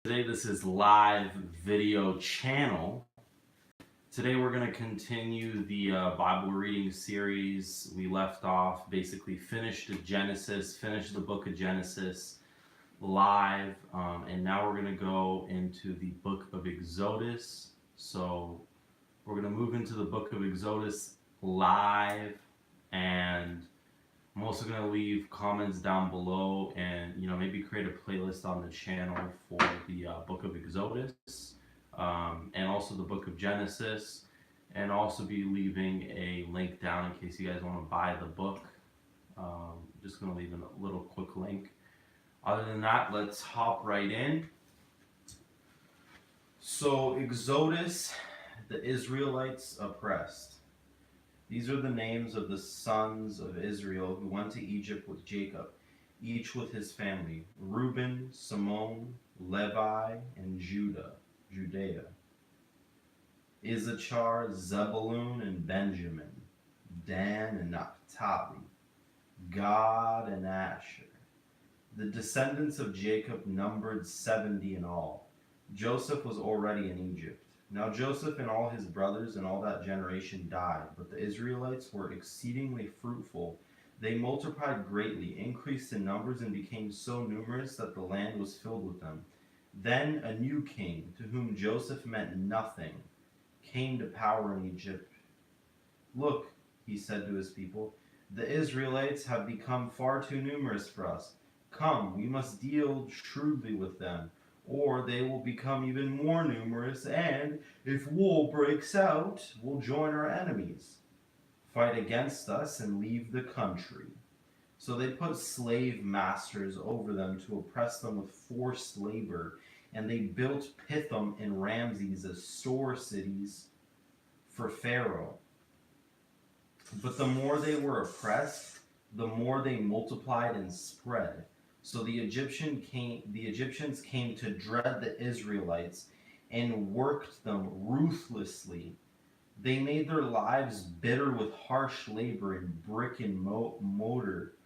Today this is live video channel. Today we're going to continue the Bible reading series. We left off, basically finished the book of Genesis live, and now we're going to go into the book of Exodus. So we're going to move into the book of Exodus live, and I'm also going to leave comments down below and, maybe create a playlist on the channel for the book of Exodus and also the book of Genesis, and also be leaving a link down in case you guys want to buy the book. Just going to leave a little quick link. Other than that, let's hop right in. So Exodus, the Israelites oppressed. These are the names of the sons of Israel who went to Egypt with Jacob, each with his family: Reuben, Simeon, Levi, and Judea, Issachar, Zebulun, and Benjamin, Dan and Naphtali, Gad and Asher. The descendants of Jacob numbered 70 in all. Joseph was already in Egypt. Now Joseph and all his brothers and all that generation died, but the Israelites were exceedingly fruitful. They multiplied greatly, increased in numbers, and became so numerous that the land was filled with them. Then a new king, to whom Joseph meant nothing, came to power in Egypt. "Look," he said to his people, "the Israelites have become far too numerous for us. Come, we must deal shrewdly with them, or they will become even more numerous, and if war breaks out, we'll join our enemies, fight against us, and leave the country." So they put slave masters over them to oppress them with forced labor, and they built Pithom and Ramses as store cities for Pharaoh. But the more they were oppressed, the more they multiplied and spread. So the Egyptians came to dread the Israelites and worked them ruthlessly. They made their lives bitter with harsh labor in brick and mortar,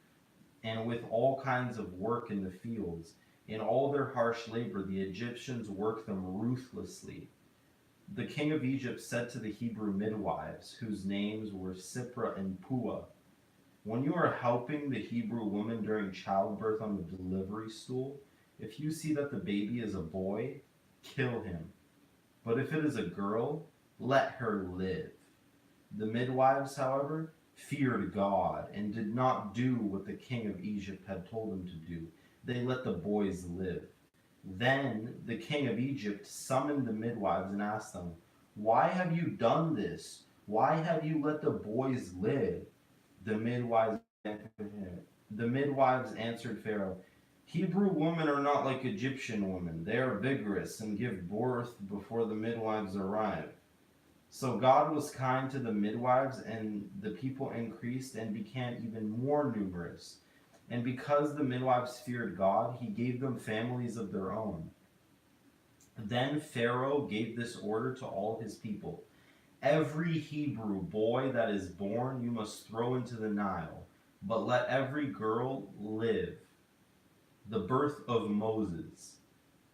and with all kinds of work in the fields. In all their harsh labor, the Egyptians worked them ruthlessly. The king of Egypt said to the Hebrew midwives, whose names were Shiphrah and Puah, "When you are helping the Hebrew woman during childbirth on the delivery stool, if you see that the baby is a boy, kill him. But if it is a girl, let her live." The midwives, however, feared God and did not do what the king of Egypt had told them to do. They let the boys live. Then the king of Egypt summoned the midwives and asked them, "Why have you done this? Why have you let the boys live?" The midwives answered Pharaoh, "Hebrew women are not like Egyptian women. They are vigorous and give birth before the midwives arrive." So God was kind to the midwives, and the people increased and became even more numerous. And because the midwives feared God, he gave them families of their own. Then Pharaoh gave this order to all his people: "Every Hebrew boy that is born you must throw into the Nile, but let every girl live." The birth of Moses.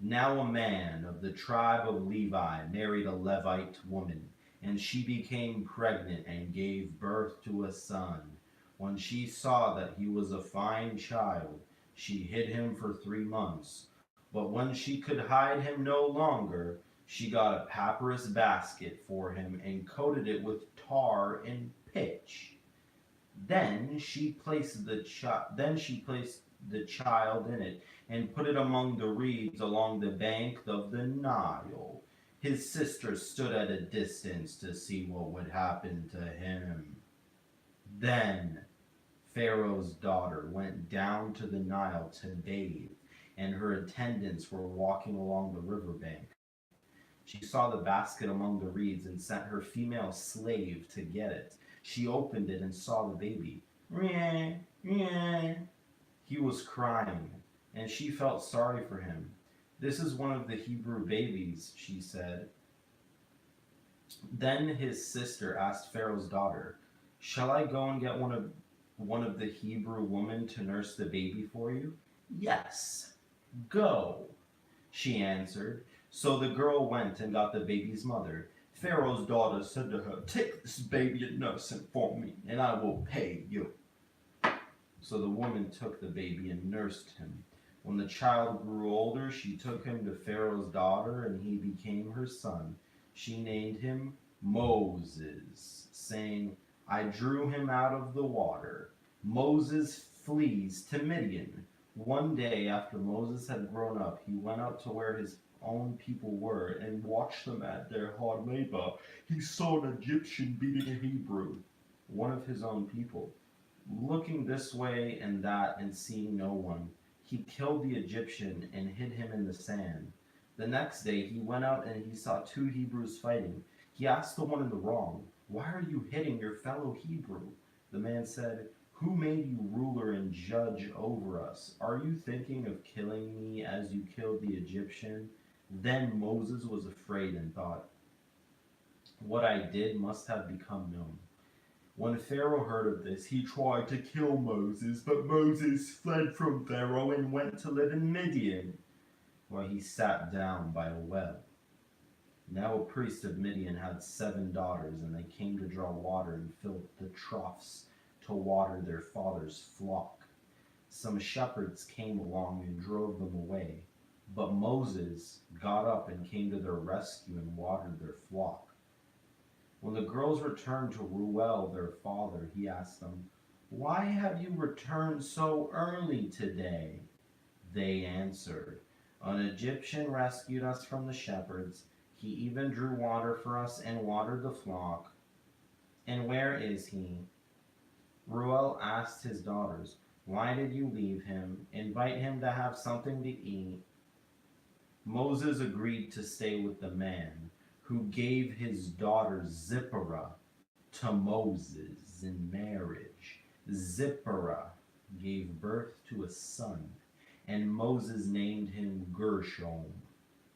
Now a man of the tribe of Levi married a Levite woman, and she became pregnant and gave birth to a son. When she saw that he was a fine child, she hid him for 3 months. But when she could hide him no longer, she got a papyrus basket for him and coated it with tar and pitch. Then she placed the child in it and put it among the reeds along the bank of the Nile. His sister stood at a distance to see what would happen to him. Then Pharaoh's daughter went down to the Nile to bathe, and her attendants were walking along the riverbank. She saw the basket among the reeds and sent her female slave to get it. She opened it and saw the baby. "Meow, meow." He was crying, and she felt sorry for him. "This is one of the Hebrew babies," she said. Then his sister asked Pharaoh's daughter, "Shall I go and get one of the Hebrew women to nurse the baby for you?" "Yes, go." she answered. So the girl went and got the baby's mother. Pharaoh's daughter said to her, "Take this baby and nurse him for me, and I will pay you." So the woman took the baby and nursed him. When the child grew older, she took him to Pharaoh's daughter, and he became her son. She named him Moses, saying, "I drew him out of the water." Moses flees to Midian. One day after Moses had grown up, he went out to where his own people were and watched them at their hard labor. He saw an Egyptian beating a Hebrew, one of his own people. Looking this way and that and seeing no one, he killed the Egyptian and hid him in the sand. The next day he went out and he saw two Hebrews fighting. He asked the one in the wrong, "Why are you hitting your fellow Hebrew?" The man said, "Who made you ruler and judge over us? Are you thinking of killing me as you killed the Egyptian?" Then Moses was afraid and thought, "What I did must have become known." When Pharaoh heard of this, he tried to kill Moses, but Moses fled from Pharaoh and went to live in Midian, where he sat down by a well. Now a priest of Midian had 7 daughters, and they came to draw water and filled the troughs to water their father's flock. Some shepherds came along and drove them away, but Moses got up and came to their rescue and watered their flock. When the girls returned to Reuel, their father, he asked them, "Why have you returned so early today?" They answered, "An Egyptian rescued us from the shepherds. He even drew water for us and watered the flock." "And where is he?" Reuel asked his daughters. "Why did you leave him? Invite him to have something to eat." Moses agreed to stay with the man, who gave his daughter Zipporah to Moses in marriage. Zipporah gave birth to a son, and Moses named him Gershom,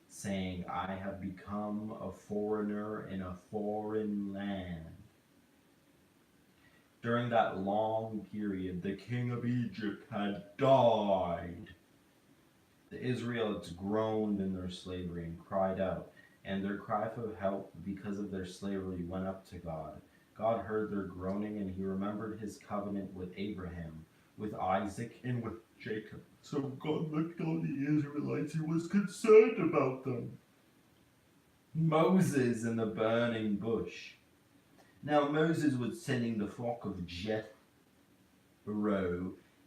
saying, "I have become a foreigner in a foreign land." During that long period, the king of Egypt had died. The Israelites groaned in their slavery and cried out, and their cry for help because of their slavery went up to God. God heard their groaning, and he remembered his covenant with Abraham, with Isaac, and with Jacob. So God looked on the Israelites and was concerned about them. Moses in the burning bush. Now Moses was tending the flock of Jethro,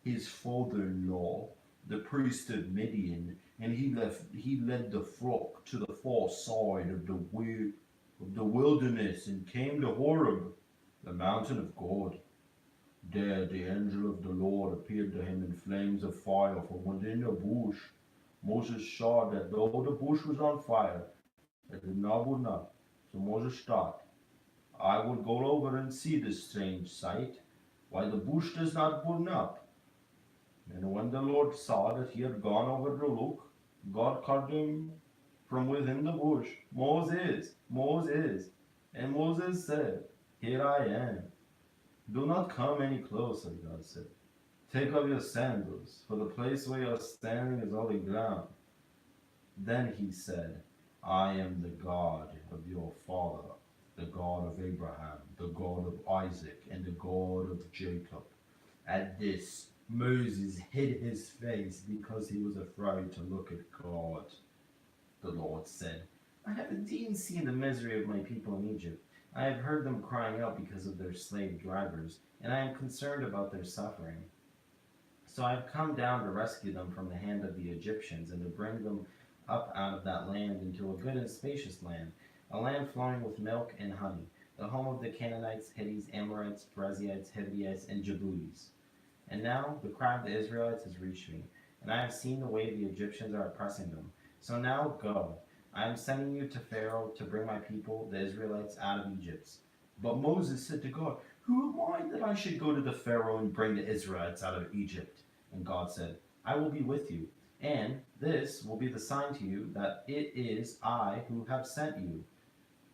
his father-in-law, the priest of Midian, and he led the flock to the far side of the wilderness and came to Horeb, the mountain of God. There the angel of the Lord appeared to him in flames of fire from within a bush. Moses saw that though the bush was on fire, it did not burn up. So Moses thought, "I will go over and see this strange sight, why the bush does not burn up." And when the Lord saw that he had gone over to look, God called him from within the bush, "Moses, Moses." And Moses said, "Here I am." "Do not come any closer," God said. "Take off your sandals, for the place where you are standing is holy ground." Then he said, "I am the God of your father, the God of Abraham, the God of Isaac, and the God of Jacob." At this, Moses hid his face because he was afraid to look at God. The Lord said, "I have indeed seen the misery of my people in Egypt. I have heard them crying out because of their slave drivers, and I am concerned about their suffering. So I have come down to rescue them from the hand of the Egyptians and to bring them up out of that land into a good and spacious land, a land flowing with milk and honey, the home of the Canaanites, Hittites, Amorites, Perizzites, Hivites, and Jebusites. And now the cry of the Israelites has reached me, and I have seen the way the Egyptians are oppressing them. So now go. I am sending you to Pharaoh to bring my people, the Israelites, out of Egypt." But Moses said to God, "Who am I that I should go to the Pharaoh and bring the Israelites out of Egypt?" And God said, "I will be with you, and this will be the sign to you that it is I who have sent you.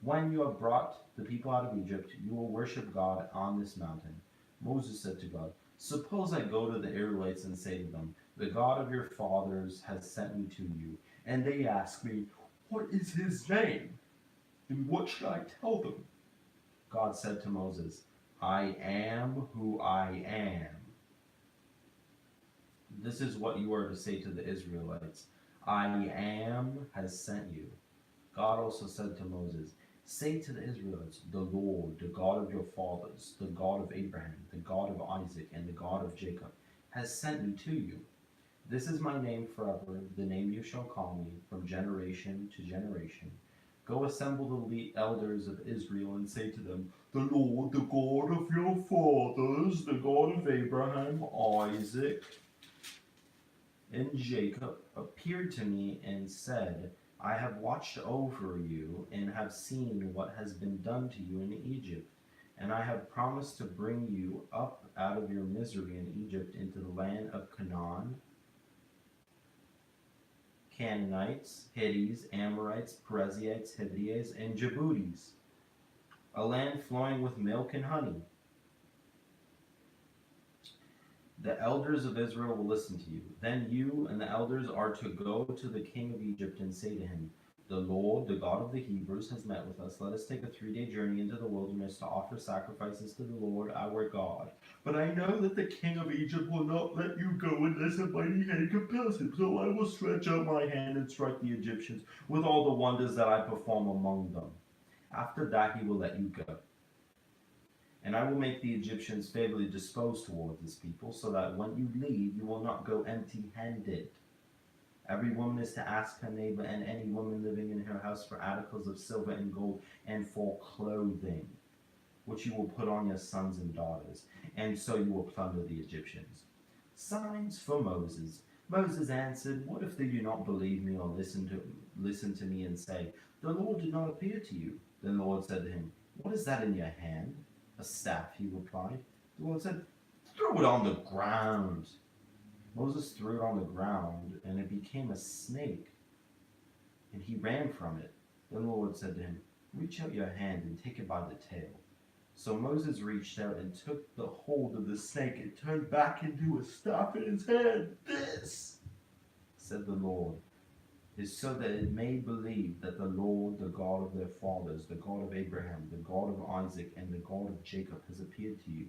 When you have brought the people out of Egypt, you will worship God on this mountain." Moses said to God, "Suppose I go to the Israelites and say to them, 'The God of your fathers has sent me to you,' And they ask me, what is his name? And what should I tell them? God said to Moses, I am who I am. This is what you are to say to the Israelites. I am has sent you. God also said to Moses, say to the Israelites, the Lord, the God of your fathers, the God of Abraham, the God of Isaac, and the God of Jacob, has sent me to you. This is my name forever, the name you shall call me from generation to generation. Go assemble the elders of Israel and say to them, the Lord, the God of your fathers, the God of Abraham, Isaac, and Jacob, appeared to me and said, I have watched over you and have seen what has been done to you in Egypt. And I have promised to bring you up out of your misery in Egypt into the land of Canaan, Canaanites, Hittites, Amorites, Perizzites, Hivites, and Jebusites, a land flowing with milk and honey. The elders of Israel will listen to you. Then you and the elders are to go to the king of Egypt and say to him, the Lord, the God of the Hebrews, has met with us. Let us take a 3-day journey into the wilderness to offer sacrifices to the Lord our God. But I know that the king of Egypt will not let you go unless a mighty hand compels him. So I will stretch out my hand and strike the Egyptians with all the wonders that I perform among them. After that he will let you go. And I will make the Egyptians favorably disposed toward this people, so that when you leave, you will not go empty-handed. Every woman is to ask her neighbor and any woman living in her house for articles of silver and gold and for clothing, which you will put on your sons and daughters, and so you will plunder the Egyptians. Signs for Moses. Moses answered, what if they do not believe me or listen to me and say, the Lord did not appear to you? Then the Lord said to him, what is that in your hand? A staff, he replied. The Lord said, throw it on the ground. Moses threw it on the ground, and it became a snake, and he ran from it. Then the Lord said to him, reach out your hand and take it by the tail. So Moses reached out and took the hold of the snake. It turned back into a staff in his hand. This, said the Lord, is so that it may believe that the Lord, the God of their fathers, the God of Abraham, the God of Isaac, and the God of Jacob has appeared to you.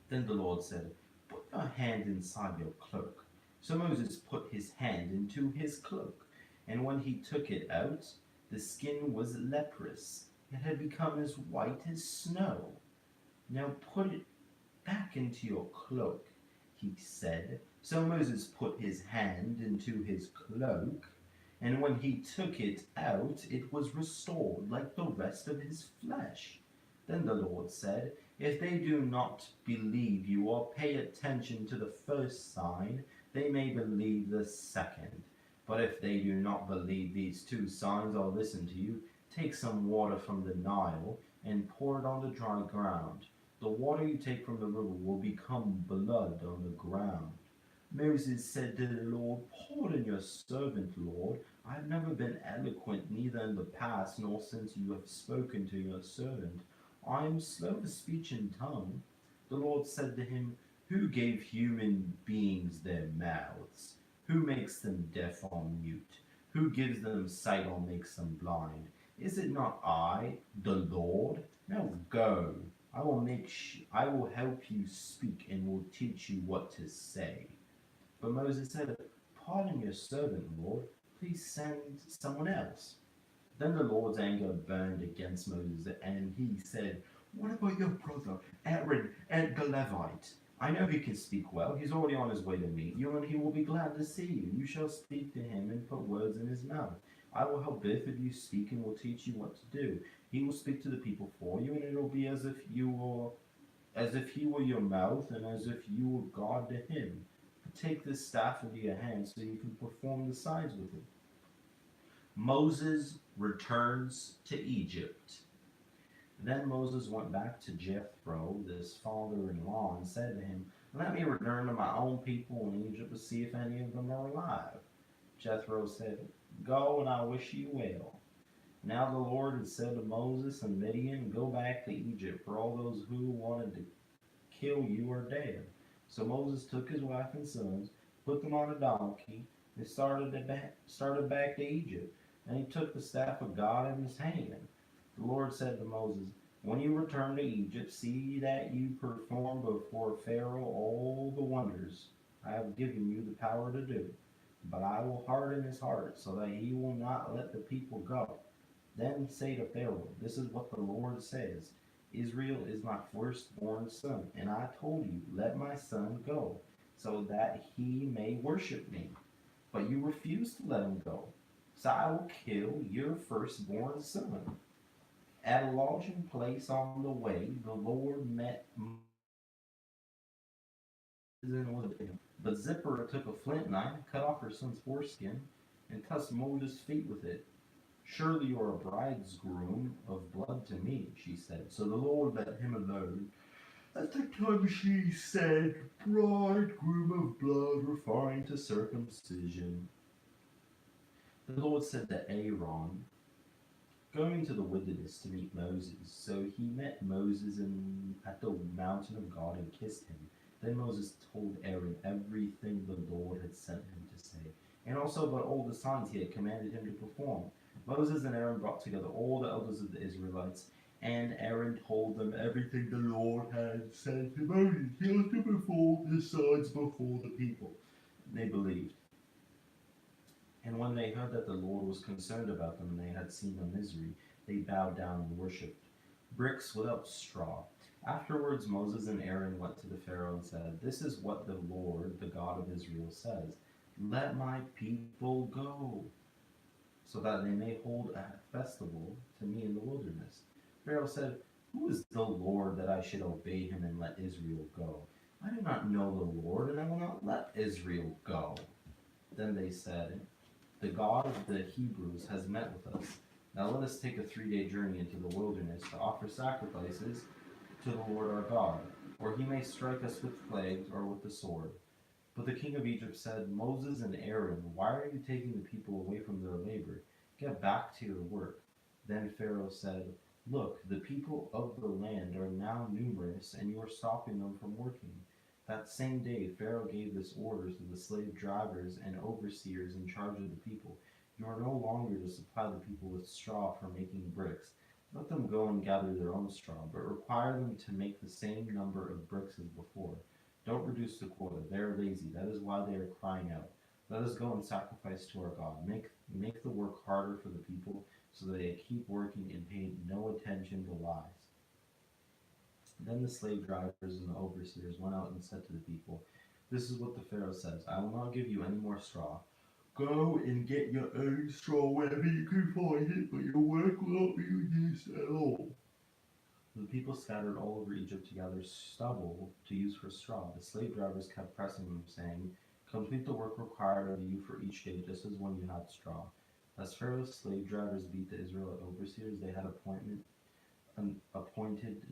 Then the Lord said, put your hand inside your cloak. So Moses put his hand into his cloak, and when he took it out, the skin was leprous. It had become as white as snow. Now put it back into your cloak, he said. So Moses put his hand into his cloak, and when he took it out, it was restored like the rest of his flesh. Then the Lord said, if they do not believe you or pay attention to the first sign, they may believe the second. But if they do not believe these 2 signs or listen to you, take some water from the Nile and pour it on the dry ground. The water you take from the river will become blood on the ground. Moses said to the Lord, pardon your servant, Lord. I have never been eloquent, neither in the past nor since you have spoken to your servant. I am slow of speech and tongue. The Lord said to him, who gave human beings their mouths? Who makes them deaf or mute? Who gives them sight or makes them blind? Is it not I, the Lord? Now go. I will help you speak and will teach you what to say. But Moses said, pardon your servant, Lord. Please send someone else. Then the Lord's anger burned against Moses, and he said, what about your brother, Aaron, and the Levite? I know he can speak well. He's already on his way to meet you, and he will be glad to see you. You shall speak to him and put words in his mouth. I will help both of you speak and will teach you what to do. He will speak to the people for you, and it will be as if he were your mouth, and as if you were God to him. But take this staff into your hand so you can perform the signs with it. Moses returns to Egypt. Then Moses went back to Jethro, his father-in-law, and said to him, let me return to my own people in Egypt to see if any of them are alive. Jethro said, go, and I wish you well. Now the Lord had said to Moses and Midian, go back to Egypt, for all those who wanted to kill you are dead. So Moses took his wife and sons, put them on a donkey, They started back to Egypt, and he took the staff of God in his hand. The Lord said to Moses, "When you return to Egypt, see that you perform before Pharaoh all the wonders I have given you the power to do. But I will harden his heart so that he will not let the people go. Then say to Pharaoh, 'This is what the Lord says: Israel is my firstborn son, and I told you, let my son go, so that he may worship me. But you refused to let him go. So I will kill your firstborn son.' At a lodging place on the way, the Lord met in with him. But Zipporah took a flint knife, cut off her son's foreskin, and touched Moses' feet with it. 'Surely you are a bridegroom of blood to me,' she said. So the Lord let him alone. At the time she said, 'Bridegroom of blood refined to circumcision.' The Lord said to Aaron, 'Go into the wilderness to meet Moses.' So he met Moses at the mountain of God and kissed him. Then Moses told Aaron everything the Lord had sent him to say, and also about all the signs he had commanded him to perform. Moses and Aaron brought together all the elders of the Israelites, and Aaron told them everything the Lord had said to Moses. He was to perform the signs before the people. They believed. And when they heard that the Lord was concerned about them and they had seen their misery, they bowed down and worshipped bricks without straw. Afterwards, Moses and Aaron went to the Pharaoh and said, 'This is what the Lord, the God of Israel, says: Let my people go, so that they may hold a festival to me in the wilderness.' Pharaoh said, 'Who is the Lord that I should obey him and let Israel go? I do not know the Lord, and I will not let Israel go.' Then they said, 'The God of the Hebrews has met with us. Now let us take a 3-day journey into the wilderness to offer sacrifices to the Lord our God, or he may strike us with plagues or with the sword.' But the king of Egypt said, 'Moses and Aaron, why are you taking the people away from their labor? Get back to your work.' Then Pharaoh said, 'Look, the people of the land are now numerous, and you are stopping them from working.' That same day Pharaoh gave this order to the slave drivers and overseers in charge of the people: 'You are no longer to supply the people with straw for making bricks. Let them go and gather their own straw, but require them to make the same number of bricks as before. Don't reduce the quota. They are lazy. That is why they are crying out. Let us go and sacrifice to our God. Make the work harder for the people, so that they keep working and pay no attention to lies.' Then the slave drivers and the overseers went out and said to the people, 'This is what the Pharaoh says: I will not give you any more straw. Go and get your own straw wherever you can find it, but your work will not be reduced at all.' The people scattered all over Egypt to gather stubble to use for straw. The slave drivers kept pressing them, saying, 'Complete the work required of you for each day, just as when you had straw.' As Pharaoh's slave drivers beat the Israelite overseers, they had appointed,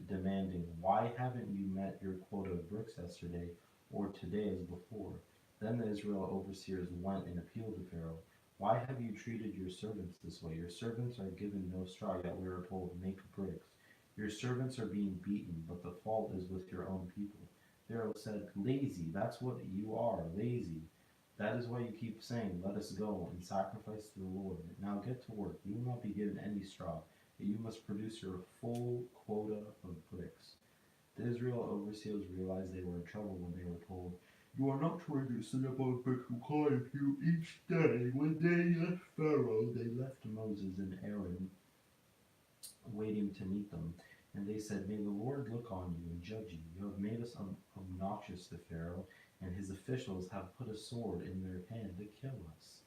demanding, 'Why haven't you met your quota of bricks yesterday or today as before?' Then the Israel overseers went and appealed to Pharaoh. 'Why have you treated your servants this way? Your servants are given no straw, yet we are told, make bricks. Your servants are being beaten, but the fault is with your own people.' Pharaoh said, 'Lazy, that's what you are, lazy. That is why you keep saying, let us go and sacrifice to the Lord. Now get to work. You will not be given any straw, but you must produce your full quota of bricks.' The Israel overseers realized they were in trouble when they were told, 'You are not to reduce the number of bricks required of you each day.' When they left Pharaoh, they left Moses and Aaron waiting to meet them. And they said, 'May the Lord look on you and judge you. You have made us obnoxious to Pharaoh, and his officials have put a sword in their hand to kill us.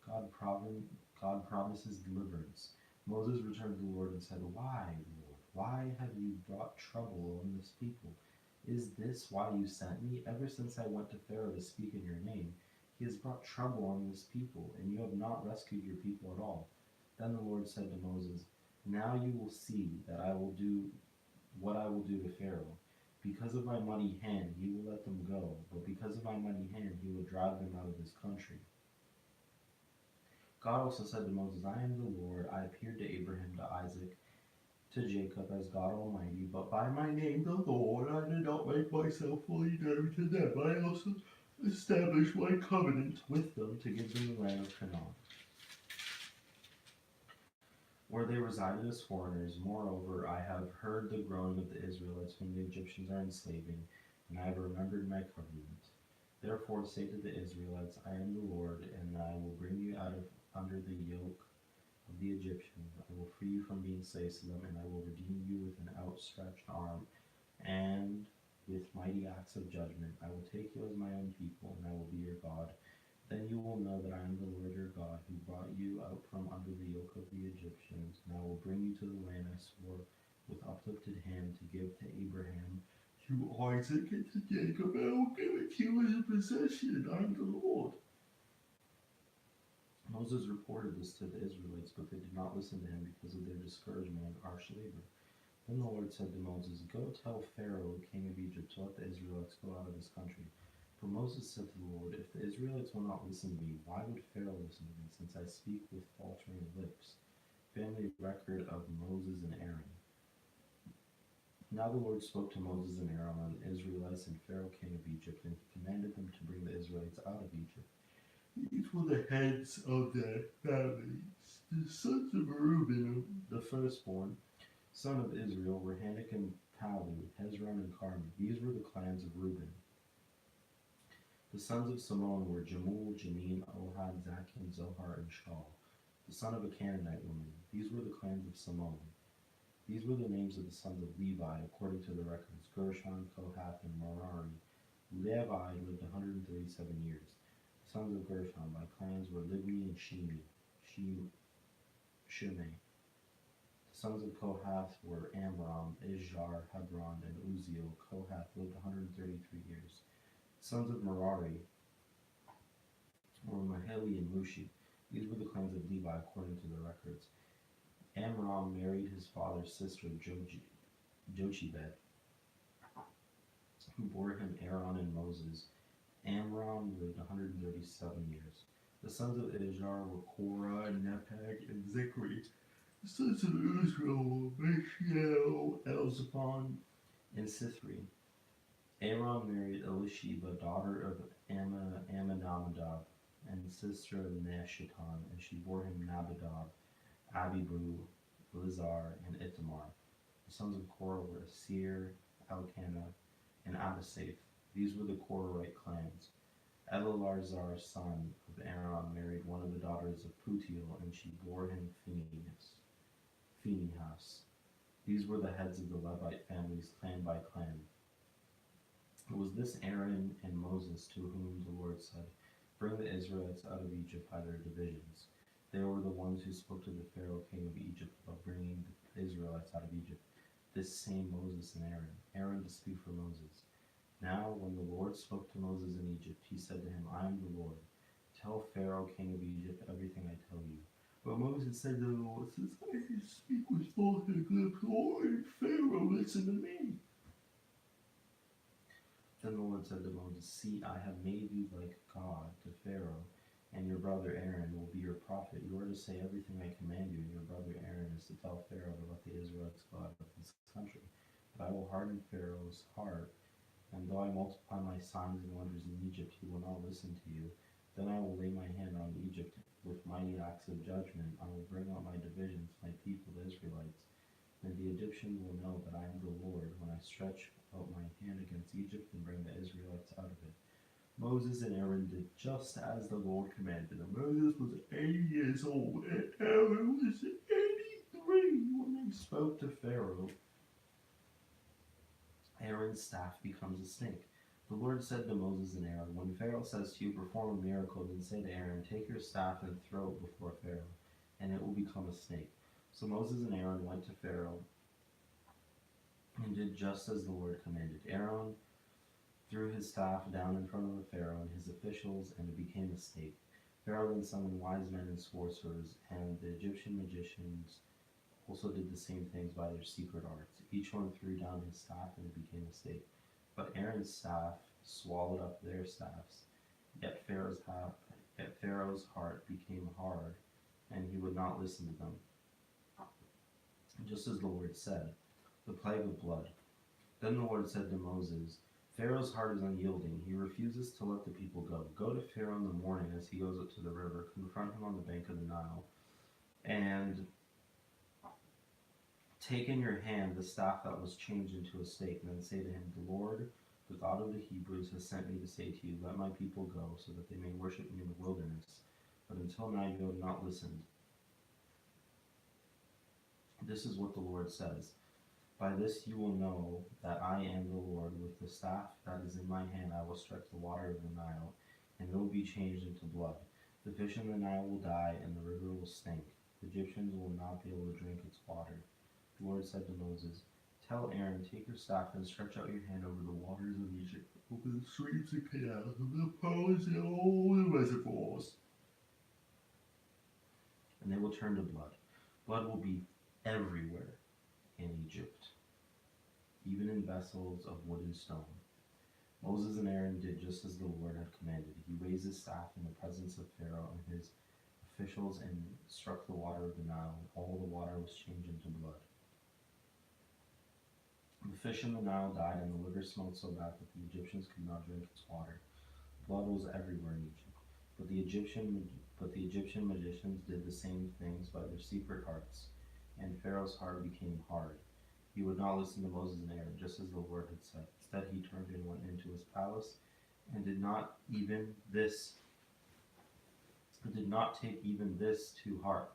God promises deliverance.' Moses returned to the Lord and said, 'Why, Lord? Why have you brought trouble on this people? Is this why you sent me? Ever since I went to Pharaoh to speak in your name, he has brought trouble on this people, and you have not rescued your people at all.' Then the Lord said to Moses, 'Now you will see that I will do what I will do to Pharaoh. Because of my mighty hand, he will let them go, but because of my mighty hand, he will drive them out of his country.' God also said to Moses, 'I am the Lord. I appeared to Abraham, to Isaac, to Jacob as God Almighty, but by my name, the Lord, I did not make myself fully known to them. I also establish my covenant with them to give them the land of Canaan, where they resided as foreigners. Moreover, I have heard the groaning of the Israelites whom the Egyptians are enslaving, and I have remembered my covenant. Therefore say to the Israelites, I am the Lord, and I will bring you out of under the yoke of the Egyptians. I will free you from being slaves to them, and I will redeem you with an outstretched arm, and with mighty acts of judgment. I will take you as my own people, and I will be your God. Then you will know that I am the Lord your God, who brought you out from under the yoke of the Egyptians, and I will bring you to the land I swore with uplifted hand to give to Abraham, to Isaac, and to Jacob. I will give it to you as a possession. I am the Lord. Moses reported this to the Israelites, but they did not listen to him because of their discouragement and harsh labor. Then the Lord said to Moses, Go tell Pharaoh, king of Egypt, to let the Israelites go out of his country. For Moses said to the Lord, If the Israelites will not listen to me, why would Pharaoh listen to me, since I speak with faltering lips? Family record of Moses and Aaron. Now the Lord spoke to Moses and Aaron on the Israelites and Pharaoh, king of Egypt, and he commanded them to bring the Israelites out of Egypt. These were the heads of their families. The sons of Reuben, the firstborn, son of Israel, were Hanok and Palu, Hezron and Carmi. These were the clans of Reuben. The sons of Simeon were Jamul, Janine, Ohad, Zakim, Zohar, and Shaul, the son of a Canaanite woman. These were the clans of Simeon. These were the names of the sons of Levi, according to the records: Gershon, Kohath, and Merari. Levi lived 137 years. The sons of Gershon by clans were Libni and Shimei. The sons of Kohath were Amram, Izhar, Hebron, and Uziel. Kohath lived 133 years. The sons of Merari were Maheli and Mushi. These were the clans of Levi according to the records. Amram married his father's sister Jochebed, who bore him Aaron and Moses. Amram lived 137 years. The sons of Izhar were Korah, and Nepheg, and Zikri. The sons of Israel were Mishael, Elzaphan, and Sithri. Aaron married Elisheba, daughter of Amminadab, and sister of Nashatan, and she bore him Nabadab, Abibu, Lizar, and Ithamar. The sons of Korah were Asir, Elkanah, and Abisaph. These were the Korahite clans. Eleazar, son of Aaron, married one of the daughters of Putiel, and she bore him Phinehas. These were the heads of the Levite families, clan by clan. It was this Aaron and Moses to whom the Lord said, Bring the Israelites out of Egypt by their divisions. They were the ones who spoke to the Pharaoh, king of Egypt, about bringing the Israelites out of Egypt. This same Moses and Aaron. Aaron to speak for Moses. Now, when the Lord spoke to Moses in Egypt, he said to him, I am the Lord. Tell Pharaoh, king of Egypt, everything I tell you. But Moses said to the Lord, Since I can speak with faltering lips, Lord, Pharaoh, listen to me. Then the Lord said to Moses, See, I have made you like God to Pharaoh, and your brother Aaron will be your prophet. You are to say everything I command you, and your brother Aaron is to tell Pharaoh to let the Israelites go out of this country. But I will harden Pharaoh's heart, and though I multiply my signs and wonders in Egypt, he will not listen to you. Then I will lay my hand on Egypt with mighty acts of judgment. I will bring out my divisions, my people, the Israelites. And the Egyptians will know that I am the Lord when I stretch out my hand against Egypt and bring the Israelites out of it. Moses and Aaron did just as the Lord commanded them. Moses was 80 years old, and Aaron was 83 when they spoke to Pharaoh. Aaron's staff becomes a snake. The Lord said to Moses and Aaron, When Pharaoh says to you, Perform a miracle, then say to Aaron, Take your staff and throw it before Pharaoh, and it will become a snake. So Moses and Aaron went to Pharaoh and did just as the Lord commanded. Aaron threw his staff down in front of the Pharaoh and his officials, and it became a snake. Pharaoh then summoned wise men and sorcerers, and the Egyptian magicians also did the same things by their secret arts. Each one threw down his staff, and it became a snake. But Aaron's staff swallowed up their staffs. Yet Pharaoh's heart became hard, and he would not listen to them. Just as the Lord said, the plague of blood. Then the Lord said to Moses, Pharaoh's heart is unyielding. He refuses to let the people go. Go to Pharaoh in the morning as he goes up to the river. Confront him on the bank of the Nile. And take in your hand the staff that was changed into a stake, and then say to him, the Lord, the God of the Hebrews, has sent me to say to you, let my people go, so that they may worship me in the wilderness. But until now you have not listened. This is what the Lord says. By this you will know that I am the Lord. With the staff that is in my hand I will strike the water of the Nile, and it will be changed into blood. The fish in the Nile will die, and the river will stink. The Egyptians will not be able to drink its water. The Lord said to Moses, tell Aaron, take your staff and stretch out your hand over the waters of Egypt, over the streams and canals, and the ponds and all the reservoirs. And they will turn to blood. Blood will be everywhere in Egypt, even in vessels of wood and stone. Moses and Aaron did just as the Lord had commanded. He raised his staff in the presence of Pharaoh and his officials and struck the water of the Nile. All the water was changed into blood. The fish in the Nile died, and the river smelled so bad that the Egyptians could not drink its water. Blood was everywhere in Egypt. But the Egyptian magicians did the same things by their secret arts, and Pharaoh's heart became hard. He would not listen to Moses and Aaron, just as the Lord had said. Instead, he turned and went into his palace, and did not take even this to heart.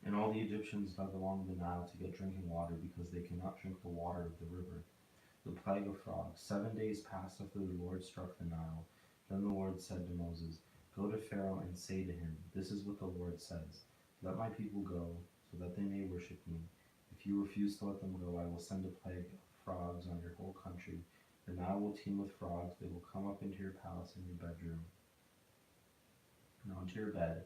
And all the Egyptians dug along the Nile to get drinking water, because they cannot drink the water of the river. The plague of frogs. 7 days passed after the Lord struck the Nile. Then the Lord said to Moses, go to Pharaoh and say to him, this is what the Lord says. Let my people go, so that they may worship me. If you refuse to let them go, I will send a plague of frogs on your whole country. The Nile will teem with frogs. They will come up into your palace and your bedroom, and onto your bed,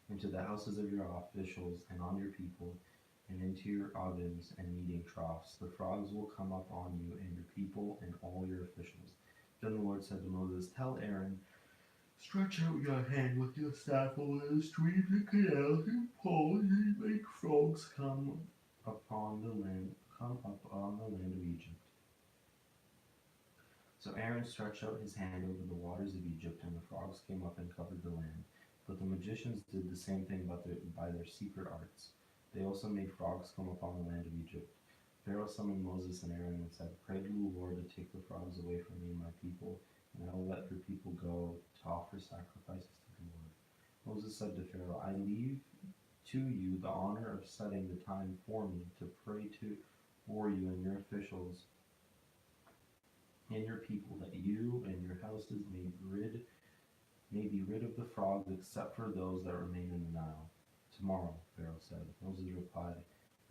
into the houses of your officials, and on your people, and into your ovens and kneading troughs. The frogs will come up on you and your people and all your officials. Then the Lord said to Moses, tell Aaron, stretch out your hand with your staff over the streams and canals and ponds, and make frogs come up on the land of Egypt. So Aaron stretched out his hand over the waters of Egypt, and the frogs came up and covered the land. But the magicians did the same thing by their secret arts. They also made frogs come up on the land of Egypt. Pharaoh summoned Moses and Aaron and said, pray to the Lord to take the frogs away from me and my people, and I will let your people go to offer sacrifices to the Lord. Moses said to Pharaoh, I leave to you the honor of setting the time for me to pray for you and your officials and your people, that you and your houses may be rid of the frogs, except for those that remain in the Nile. Tomorrow, Pharaoh said. Moses replied,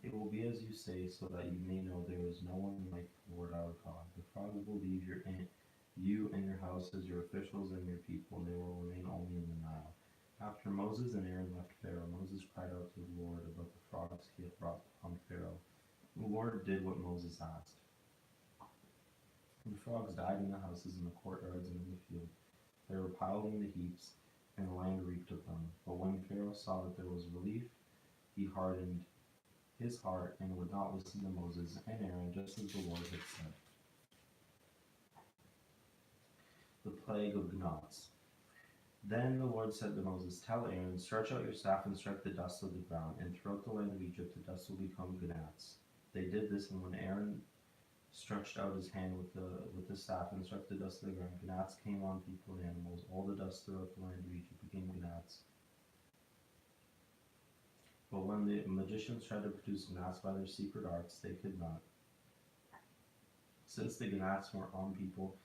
it will be as you say, so that you may know there is no one like the Lord our God. The frogs will leave you and your houses, your officials and your people, and they will remain only in the Nile. After Moses and Aaron left Pharaoh, Moses cried out to the Lord about the frogs he had brought upon Pharaoh. The Lord did what Moses asked. The frogs died in the houses, in the courtyards, and in the field. They were piled in the heaps, and the land reeked of them. But when Pharaoh saw that there was relief, he hardened his heart and would not listen to Moses and Aaron, just as the Lord had said. The plague of gnats. Then the Lord said to Moses, tell Aaron, stretch out your staff and strike the dust of the ground, and throughout the land of Egypt the dust will become gnats. They did this, and when Aaron stretched out his hand with the staff and struck the dust of the ground, gnats came on people and animals. All the dust throughout the land of Egypt became gnats. But when the magicians tried to produce gnats by their secret arts, they could not. Since the gnats were on people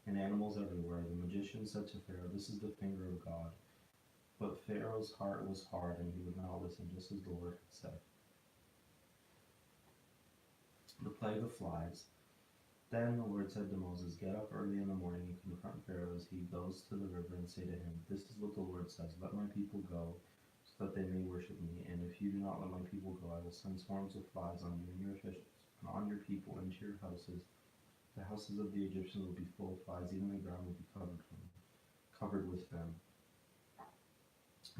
and animals everywhere, the magician said to Pharaoh, this is the finger of God. But Pharaoh's heart was hard, and he would not listen, just as the Lord had said. The plague of flies. Then the Lord said to Moses, get up early in the morning and confront Pharaoh as he goes to the river, and say to him, this is what the Lord says, let my people go, so that they may worship me. And if you do not let my people go, I will send swarms of flies on you and your officials, and on your people and to your houses. The houses of the Egyptians will be full of flies, even the ground will be covered with them.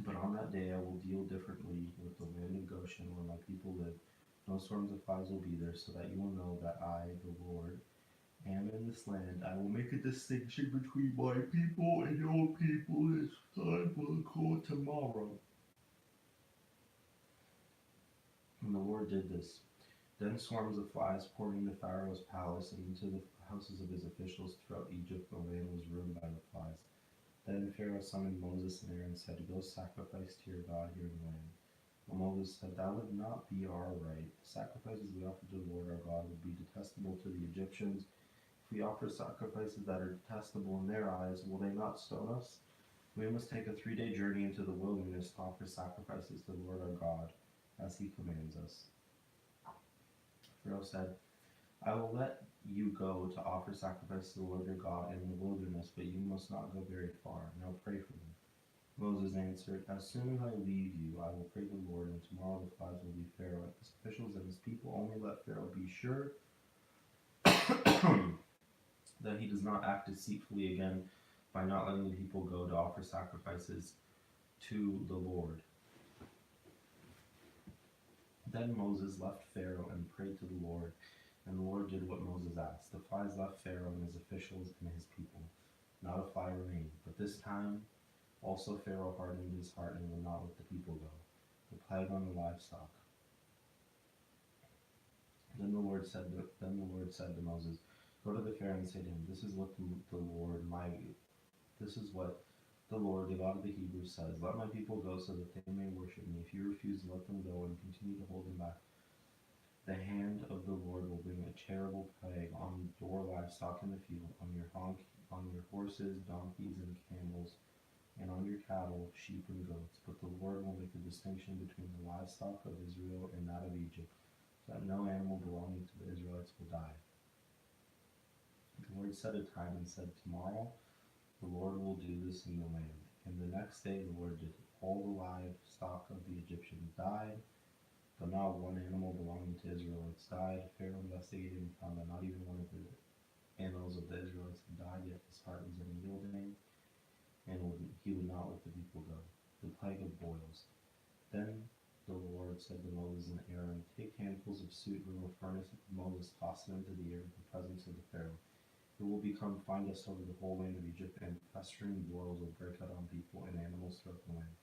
But on that day I will deal differently with the land of Goshen, where my people live. No swarms of flies will be there, so that you will know that I, the Lord, am in this land. I will make a distinction between my people and your people. This time will go tomorrow. And the Lord did this. Then swarms of flies poured into Pharaoh's palace and into the houses of his officials throughout Egypt. The land was ruined by the flies. Then Pharaoh summoned Moses and Aaron and said, "Go sacrifice to your God here in the land." But Moses said, "That would not be our right. The sacrifices we offer to the Lord our God would be detestable to the Egyptians. If we offer sacrifices that are detestable in their eyes, will they not stone us? We must take a 3-day journey into the wilderness to offer sacrifices to the Lord our God, as he commands us." Pharaoh said, "I will let you go to offer sacrifice to the Lord your God in the wilderness, but you must not go very far. Now pray for me." Moses answered, "As soon as I leave you, I will pray to the Lord, and tomorrow the flies will leave Pharaoh and his officials and his people. Only let Pharaoh be sure that he does not act deceitfully again by not letting the people go to offer sacrifices to the Lord." Then Moses left Pharaoh and prayed to the Lord, and the Lord did what Moses asked. The flies left Pharaoh and his officials and his people. Not a fly remained. But this time also Pharaoh hardened his heart and would not let the people go. The plague on the livestock. Then the Lord said to Moses, "Go to the Pharaoh and say to him, this is what the Lord, the God of the Hebrews, says: Let my people go so that they may worship me. If you refuse to let them go and continue to hold them back, the hand of the Lord will bring a terrible plague on your livestock in the field, on your horses, donkeys, and camels, and on your cattle, sheep, and goats. But the Lord will make a distinction between the livestock of Israel and that of Egypt, so that no animal belonging to the Israelites will die." The Lord set a time and said, "Tomorrow the Lord will do this in the land." And the next day the Lord did it. All the livestock of the Egyptians died, but not one animal belonging to Israelites died. Pharaoh investigated and found that not even one of the animals of the Israelites had died, yet his heart was unyielding, and he would not let the people go. The plague of boils. Then the Lord said to Moses and Aaron, "Take handfuls of soot from a furnace." Moses tossed it into the air in the presence of the Pharaoh. "It will become fine dust over the whole land of Egypt, and festering boils will break out on people and animals throughout the land."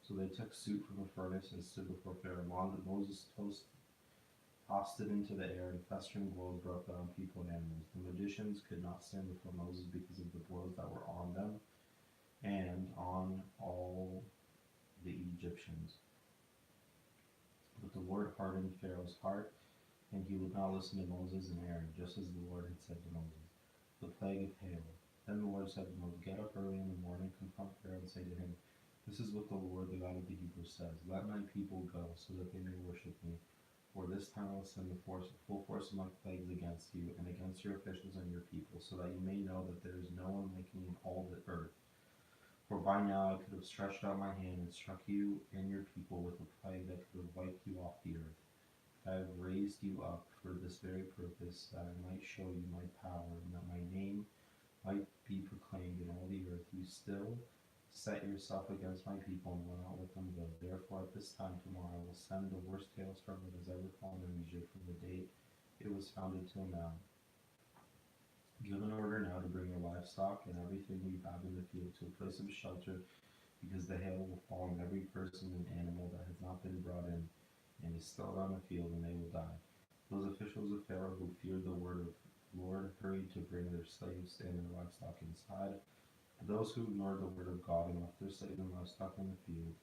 So they took soot from a furnace and stood before Pharaoh. Moses tossed it into the air, and festering boils broke out on people and animals. The magicians could not stand before Moses because of the boils that were on them and on all the Egyptians. But the Lord hardened Pharaoh's heart, and he would not listen to Moses and Aaron, just as the Lord had said to Moses. The plague of hail. Then the Lord said to Moses, "Get up early in the morning, confront Pharaoh, and say to him, this is what the Lord, the God of the Hebrews, says: Let my people go, so that they may worship me. For this time I will send the full force of my plagues against you, and against your officials and your people, so that you may know that there is no one like me in all the earth. For by now I could have stretched out my hand and struck you and your people with a plague that could have wiped you off the earth. I have raised you up for this very purpose, that I might show you my power, and that my name might be proclaimed in all the earth. You still set yourself against my people and will not let them go. Therefore at this time tomorrow I will send the worst hailstorm that has ever fallen in Egypt from the date it was founded till now. Give an order now to bring your livestock and everything you have in the field to a place of shelter, because the hail will fall on every person and animal that has not been brought in and is still on the field, and they will die." Those officials of Pharaoh who feared the word of the Lord hurried to bring their slaves and their livestock inside. But those who ignored the word of God and left their slaves and livestock in the field.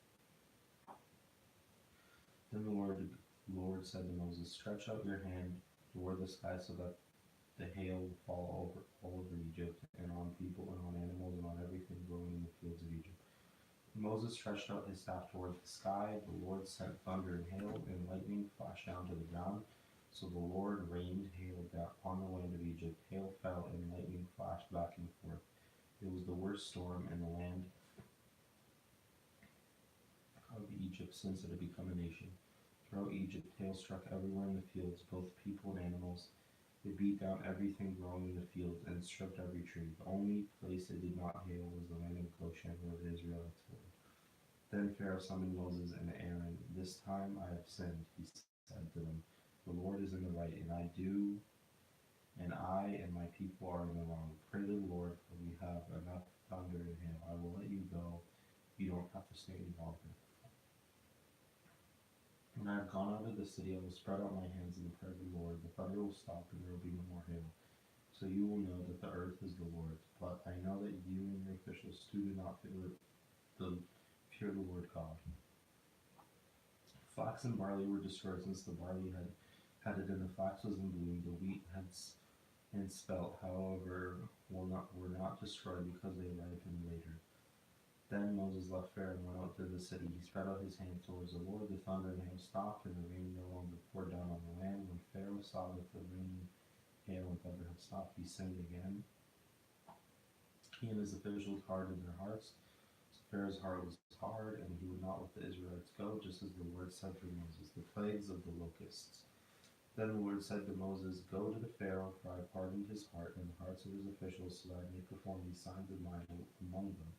Then the Lord said to Moses, "Stretch out your hand toward the sky, so that the hail will fall all over Egypt, and on people, and on animals, and on everything growing in the fields of Egypt." Moses stretched out his staff toward the sky. The Lord sent thunder and hail, and lightning flashed down to the ground. So the Lord rained hail down on the land of Egypt. Hail fell, and lightning flashed back and forth. It was the worst storm in the land of Egypt since it had become a nation. Throughout Egypt, hail struck everywhere in the fields, both people and animals. It beat down everything growing in the fields and stripped every tree. The only place it did not hail was the land of Goshen, where the Israelites lived. Then Pharaoh summoned Moses and Aaron. "This time I have sinned," he said to them. The Lord is in the right, and I and my people are in the wrong. Pray to the Lord, for we have enough thunder and hail. I will let you go. You don't have to stay any longer. When I have gone out of the city, I will spread out my hands in the prayer of the Lord. The thunder will stop, and there will be no more hail. So you will know that the earth is the Lord's. But I know that you and your officials too do not fear the Lord God. Flax and barley were destroyed, since the barley had it, and the flax was in bloom. The wheat and spelt, however, were not destroyed, because they ripened later. Then Moses left Pharaoh and went out to the city. He spread out his hand towards the Lord. The thunder and hail stopped, and the rain no longer poured down on the land. When Pharaoh saw that the rain, hail, and thunder had stopped, he sinned again. He and his officials hardened their hearts. So Pharaoh's heart was hard, and he would not let the Israelites go, just as the Lord said through Moses. The plagues of the locusts. Then the Lord said to Moses, Go to the Pharaoh, for I have hardened his heart and the hearts of his officials, so that I may perform these signs of mine among them,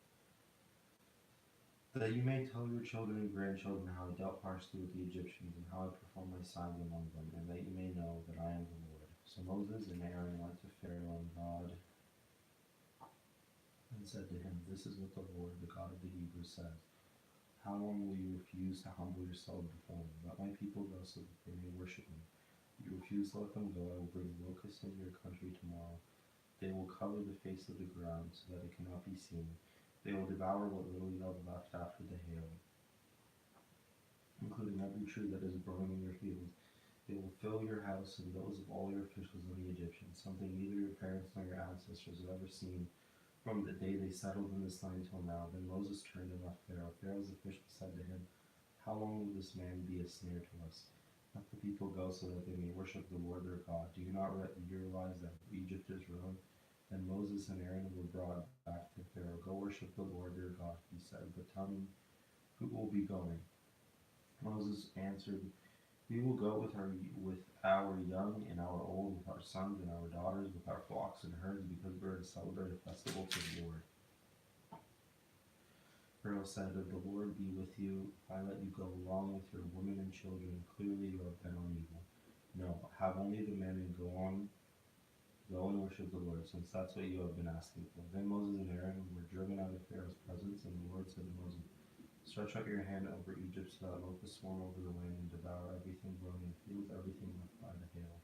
that you may tell your children and grandchildren how I dealt harshly with the Egyptians, and how I performed my signs among them, and that you may know that I am the Lord. So Moses and Aaron went to Pharaoh and God, and said to him, This is what the Lord, the God of the Hebrews, says. How long will you refuse to humble yourself before me? Let my people go, so that they may worship me. If you refuse to let them go, I will bring locusts into your country tomorrow. They will cover the face of the ground, so that it cannot be seen. They will devour what little you have left after the hail, including every tree that is growing in your fields. They will fill your house and those of all your officials and the Egyptians, something neither your parents nor your ancestors have ever seen from the day they settled in this land till now. Then Moses turned and left Pharaoh. Pharaoh's officials said to him, How long will this man be a snare to us? Let the people go, so that they may worship the Lord their God. Do you not realize that Egypt is ruined? Then Moses and Aaron were brought back to Pharaoh. Go worship the Lord their God, he said, but tell me who will be going. Moses answered, We will go with our young and our old, with our sons and our daughters, with our flocks and herds, because we are to celebrate a festival to the Lord. Pharaoh said, The Lord be with you. If I let you go along with your women and children, clearly you have been on evil. No, have only the men and go and worship the Lord, since that's what you have been asking for. Then Moses and Aaron were driven out of Pharaoh's presence, and the Lord said to Moses, Stretch out your hand over Egypt, so that locusts swarm over the land and devour everything grown in the fields, everything left by the hail.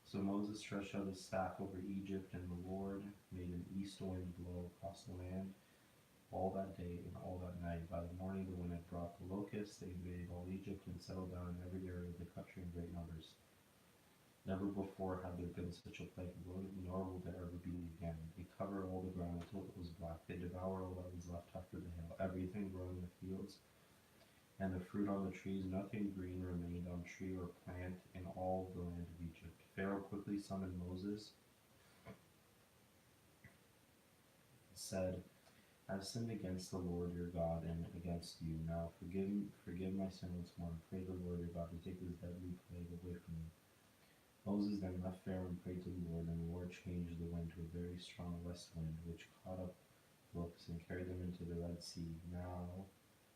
So Moses stretched out his staff over Egypt, and the Lord made an east wind blow across the land all that day and all that night. By the morning the wind had brought the locusts. They invaded all Egypt and settled down in every area of the country in great numbers. Never before had there been such a plague, nor will there ever be again. They covered all the ground until it was black. They devoured all that was left after the hail, everything growing in the fields and the fruit on the trees. Nothing green remained on tree or plant in all the land of Egypt. Pharaoh quickly summoned Moses and said, I have sinned against the Lord your God and against you. Now forgive my sin once more, and pray the Lord your God to take this deadly plague away from you. Moses then left Pharaoh and prayed to the Lord, and the Lord changed the wind to a very strong west wind, which caught up locusts and carried them into the Red Sea. Now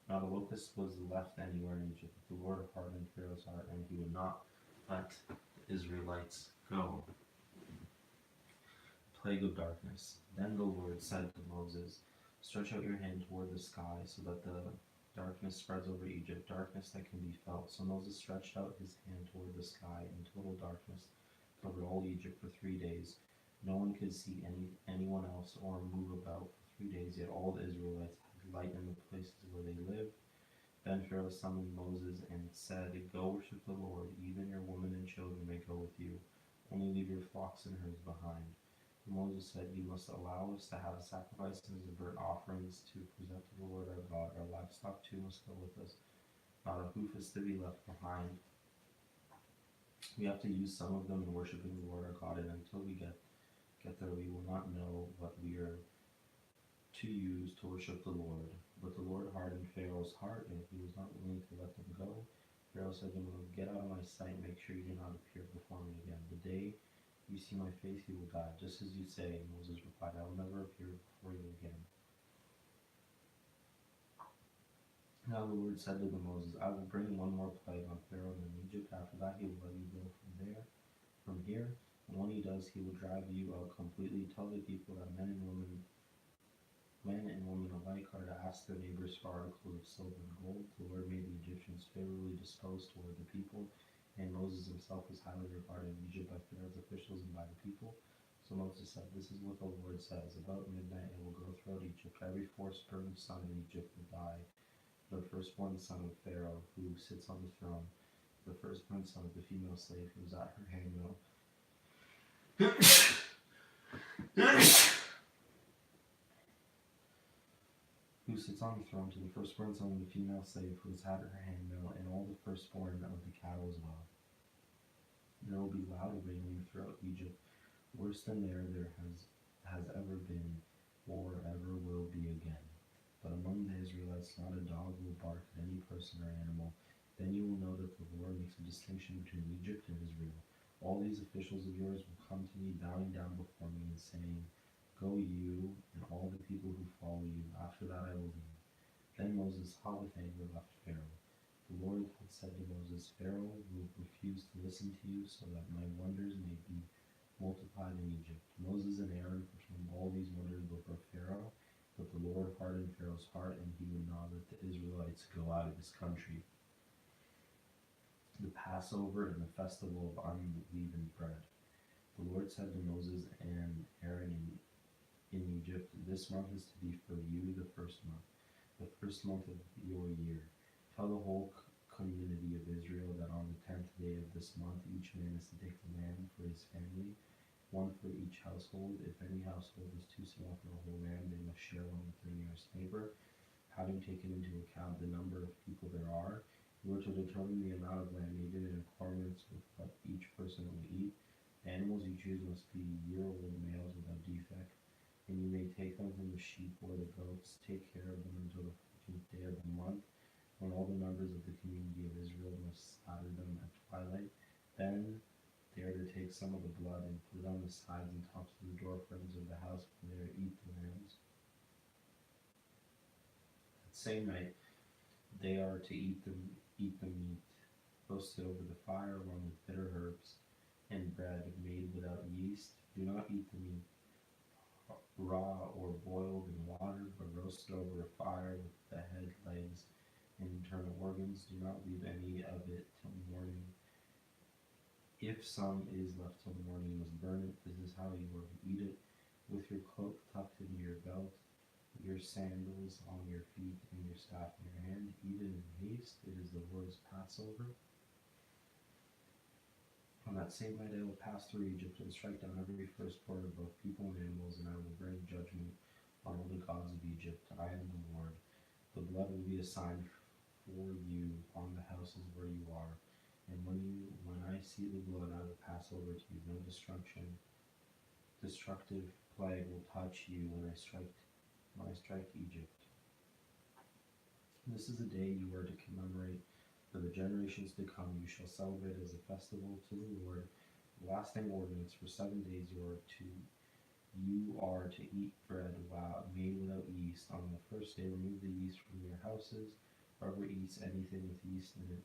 not a locust was left anywhere in Egypt. The Lord hardened Pharaoh's heart, and he would not let the Israelites go. Plague of darkness. Then the Lord said to Moses, Stretch out your hand toward the sky, so that the darkness spreads over Egypt, darkness that can be felt. So Moses stretched out his hand toward the sky, and total darkness covered all Egypt for 3 days. No one could see anyone else or move about for 3 days, yet all the Israelites had light in the places where they lived. Then Pharaoh summoned Moses and said, Go worship the Lord, even your women and children may go with you. Only leave your flocks and herds behind. Moses said, You must allow us to have sacrifices and burnt offerings to present to the Lord our God. Our livestock too must go with us. Not a hoof is to be left behind. We have to use some of them in worshiping the Lord our God, and until we get there, we will not know what we are to use to worship the Lord. But the Lord hardened Pharaoh's heart, and he was not willing to let them go. Pharaoh said to him, Get out of my sight, make sure you do not appear before me again. The day you see my face, you will die. Just as you say, Moses replied, I will never appear before you again. Now the Lord said to Moses, I will bring one more plague on Pharaoh in Egypt. After that, he will let you go from here. And when he does, he will drive you out completely. Tell the people that men and women alike are to ask their neighbors for articles of silver and gold. The Lord made the Egyptians favorably disposed toward the people, and Moses himself was highly regarded in Egypt by Pharaoh's officials and by the people. So Moses said, This is what the Lord says. About midnight it will go throughout Egypt. Every firstborn son in Egypt will die. The firstborn son of Pharaoh, who sits on the throne, the firstborn son of the female slave who is at her handmill, who sits on the throne, to the firstborn son of the female slave who is at her handmill, and all the firstborn of the cattle as well. There will be loud wailing throughout Egypt, worse than there has ever been, or ever will be again. But among the Israelites not a dog will bark at any person or animal. Then you will know that the Lord makes a distinction between Egypt and Israel. All these officials of yours will come to me, bowing down before me and saying, Go you and all the people who follow you. After that I will leave. Then Moses, hot with anger, left Pharaoh. The Lord had said to Moses, Pharaoh will refuse to listen to you, so that my wonders may be multiplied in Egypt. Moses and Aaron performed all these wonders before Pharaoh, but the Lord hardened Pharaoh's heart, and he would not let the Israelites go out of his country. The Passover and the festival of unleavened bread. The Lord said to Moses and Aaron in Egypt, This month is to be for you the first month of your year. Tell the whole community of Israel that on the 10th day of this month, each man is to take a lamb for his family, one for each household. If any household is too small for a whole lamb, they must share one with their nearest neighbor. Having taken into account the number of people there are, you are to determine the amount of lamb needed in accordance with what each person will eat. The animals you choose must be year-old males without defect, and you may take them from the sheep or the goats. Take care of them until the 14th day of the month, when all the members of the community of Israel must slaughter them at twilight. Then they are to take some of the blood and put it on the sides and tops of the door frames of the house when they are to eat the lambs. That same night they are to eat the meat roasted over the fire along with bitter herbs and bread made without yeast. Do not eat the meat raw or boiled in water, but roasted over a fire with the head, legs, and internal organs. Do not leave any of it till morning. If some is left till morning, you must burn it. This is how you are to eat it, with your cloak tucked into your belt, your sandals on your feet, and your staff in your hand. Eat it in haste. It is the Lord's Passover. On that same night I will pass through Egypt and strike down every firstborn of both people and animals, and I will bring judgment on all the gods of Egypt. I am the Lord. The blood will be a sign for you on the houses where you are, and when I see the blood, I will pass over to you. No destructive plague will touch you when I strike Egypt. This is a day you are to commemorate. For the generations to come, you shall celebrate as a festival to the Lord, a lasting ordinance. For 7 days you are to eat bread made without yeast. On the first day, remove the yeast from your houses. Whoever eats anything with yeast in it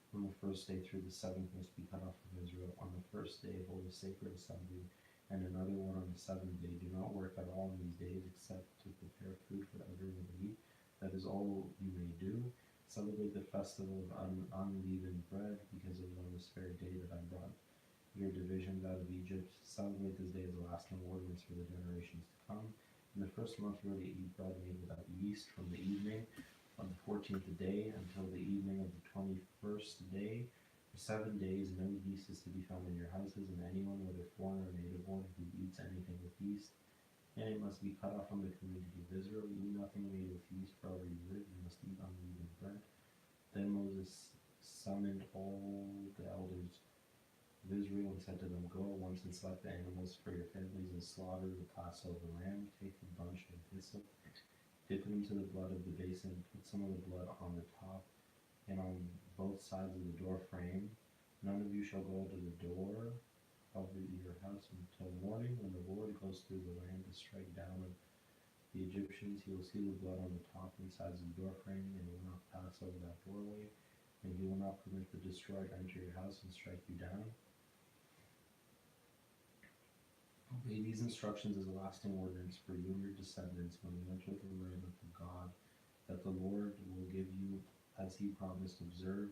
from the first day through the 7th must be cut off from Israel. On the first day, hold a sacred assembly, and another one on the 7th day. Do not work at all in these days except to prepare food for everyone to eat. That is all you may do. Celebrate the festival of unleavened bread, because it was on this very day that I brought your divisions out of Egypt. Celebrate this day as a lasting ordinance for the generations to come. In the first month you are to eat bread made without yeast from the evening of the 14th day until the evening of the 21st day. For 7 days no yeast is to be found in your houses, and anyone, whether foreigner or native born, who eats anything with yeast, and it must be cut off from the community of Israel. Eat nothing made with yeast, wherever you live. You must eat unleavened bread. Then Moses summoned all the elders of Israel and said to them, Go at once and select the animals for your families and slaughter the Passover lamb. Take a bunch of hyssop, dip it into the blood of the basin, and put some of the blood on the top and on both sides of the door frame. None of you shall go to the door of your house until morning. When the Lord goes through the land to strike down the Egyptians, he will see the blood on the top and sides of the door frame, and it will not pass pass over that doorway, and he will not permit the destroyer to enter your house and strike you down. Obey these instructions as a lasting ordinance for you and your descendants when you enter the land of the God that the Lord will give you as he promised. Observe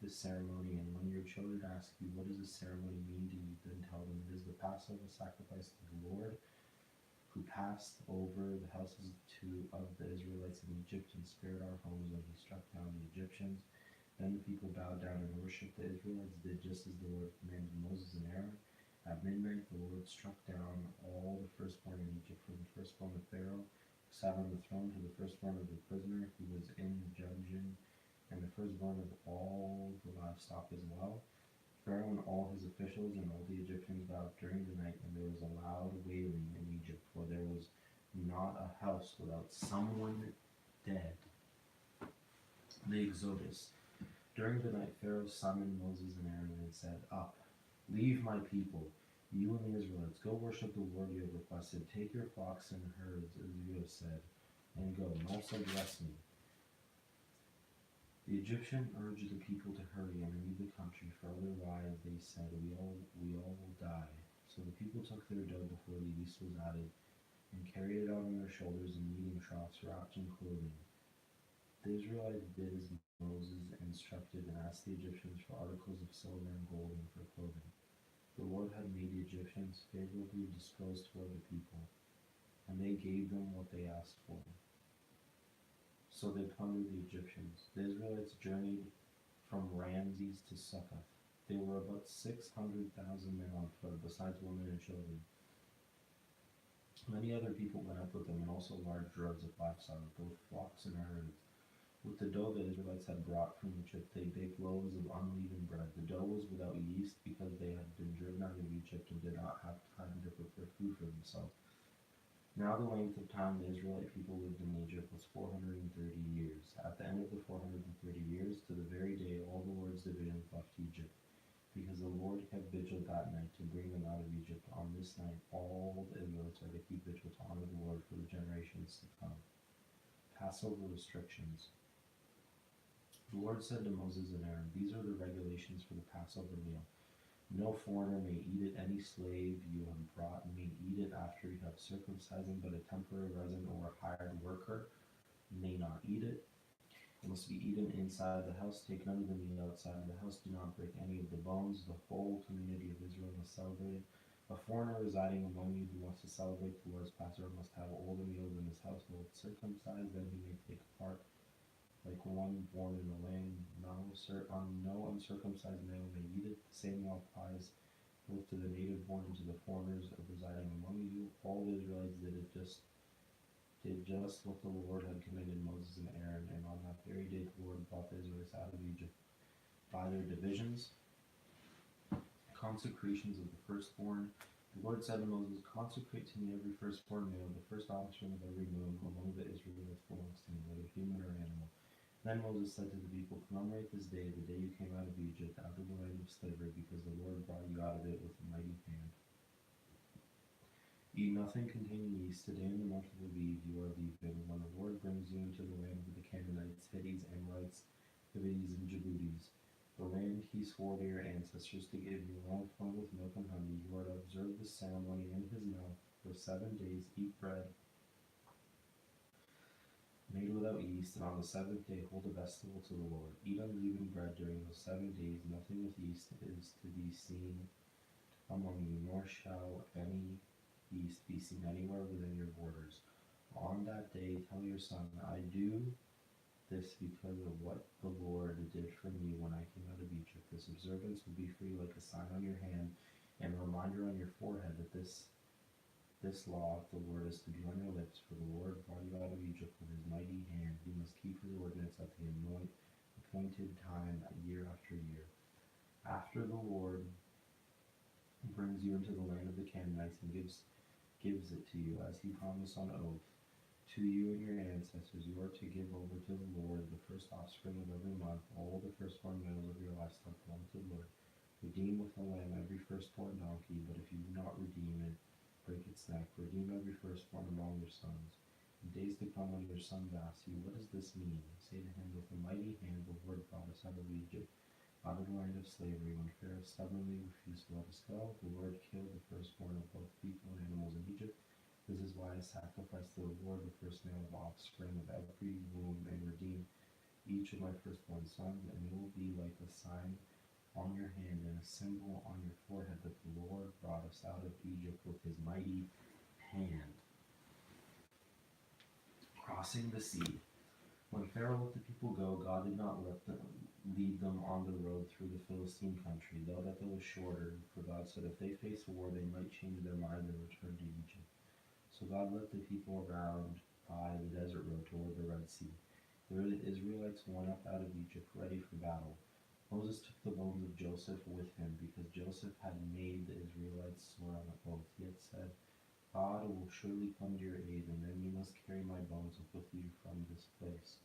this ceremony, and when your children ask you, what does this ceremony mean to you, then tell them it is the Passover sacrifice to the Lord, who passed over the houses of the Israelites in Egypt and spared our homes when he struck down the Egyptians. Then the people bowed down and worshipped. The Israelites did just as the Lord commanded Moses and Aaron. At midnight the Lord struck down all the firstborn in Egypt, from the firstborn of Pharaoh, who sat on the throne, to the firstborn of the prisoner who was in the dungeon, and the firstborn of all the livestock as well. Pharaoh and all his officials and all the Egyptians bowed during the night, and there was a loud wailing in Egypt, for there was not a house without someone dead. The Exodus. During the night Pharaoh summoned Moses and Aaron and said, "Up, leave my people, you and the Israelites. Go worship the Lord you have requested. Take your flocks and herds, as you have said, and go, and also bless me." The Egyptian urged the people to hurry and leave the country, for otherwise, they said, we all will die. So the people took their dough before the yeast was added, and carried it out on their shoulders in kneading troughs wrapped in clothing. The Israelites did as Moses instructed, and asked the Egyptians for articles of silver and gold and for clothing. The Lord had made the Egyptians favorably disposed toward the people, and they gave them what they asked for. So they plundered the Egyptians. The Israelites journeyed from Ramses to Succoth. They were about 600,000 men on foot, besides women and children. Many other people went up with them, and also large droves of livestock, both flocks and herds. With the dough the Israelites had brought from Egypt, they baked loaves of unleavened bread. The dough was without yeast, because they had been driven out of Egypt and did not have time to prepare food for themselves. Now the length of time the Israelite people lived in Egypt was 430 years. At the end of the 430 years, to the very day, all the Lord's divisions left Egypt, because the Lord kept vigil that night to bring them out of Egypt. On this night, all the Israelites are to keep vigil to honor the Lord for the generations to come. Passover restrictions. The Lord said to Moses and Aaron, "These are the regulations for the Passover meal. No foreigner may eat it. Any slave you have brought may eat it after you have circumcised him, but a temporary resident or a hired worker may not eat it. It must be eaten inside the house. Take none of the meat outside of the house. Do not break any of the bones. The whole community of Israel must celebrate. A foreigner residing among you who wants to celebrate the Lord's Passover must have all the meals in his household circumcised, then he may take part like one born in the land. No uncircumcised male may eat it. The same law applies both to the native born and to the foreigners residing among you. All the Israelites did just what the Lord had commanded Moses and Aaron, and on that very day the Lord brought the Israelites out of Egypt by their divisions. Consecrations of the firstborn. The Lord said to Moses, "Consecrate to me every firstborn male, the first offspring of every male who among the Israelites belongs to me, whether human or animal." Then Moses said to the people, "Commemorate this day, the day you came out of Egypt, out of the land of slavery, because the Lord brought you out of it with a mighty hand. Eat nothing containing yeast. Today in the month of Aviv you are leaving, when the Lord brings you into the land of the Canaanites, Hittites, Amorites, Hivites, and Jebusites, the land he swore to your ancestors to give you, land flowing with milk and honey. You are to observe this ceremony in his mouth for 7 days. Eat bread made without yeast, and on the 7th day hold a festival to the Lord. Eat unleavened bread during those 7 days. Nothing with yeast is to be seen among you, nor shall any yeast be seen anywhere within your borders. On that day tell your son, I do this because of what the Lord did for me when I came out of Egypt. This observance will be for you like a sign on your hand and a reminder on your forehead that this law of the Lord is to be on your lips, for the Lord brought you out of Egypt with his mighty hand. You must keep his ordinance at the appointed time, year after year. After the Lord brings you into the land of the Canaanites and gives it to you, as he promised on oath, to you and your ancestors, you are to give over to the Lord the first offspring of every month, all the firstborn males of your livestock belong to the Lord. Redeem with a lamb every firstborn donkey, but if you do not redeem it, break its neck. Redeem every firstborn among your sons. In days to come, when your sons ask you, what does this mean? Say to him, with a mighty hand the Lord brought us out of Egypt, out of the land of slavery. When Pharaoh stubbornly refused to let us go, the Lord killed the firstborn of both people and animals in Egypt. This is why I sacrifice to the Lord the first male of offspring of every womb, and redeem each of my firstborn sons, and it will be like a sign on your hand and a symbol on your forehead that the Lord brought us out of Egypt with his mighty hand. Crossing the sea. When Pharaoh let the people go, God did not lead them on the road through the Philistine country, though that was shorter, for God said if they face war, they might change their mind and return to Egypt. So God led the people around by the desert road toward the Red Sea. The Israelites went up out of Egypt ready for battle. Moses took the bones of Joseph with him because Joseph had made the Israelites swear on an oath. He had said, God will surely come to your aid, and then you must carry my bones with you from this place.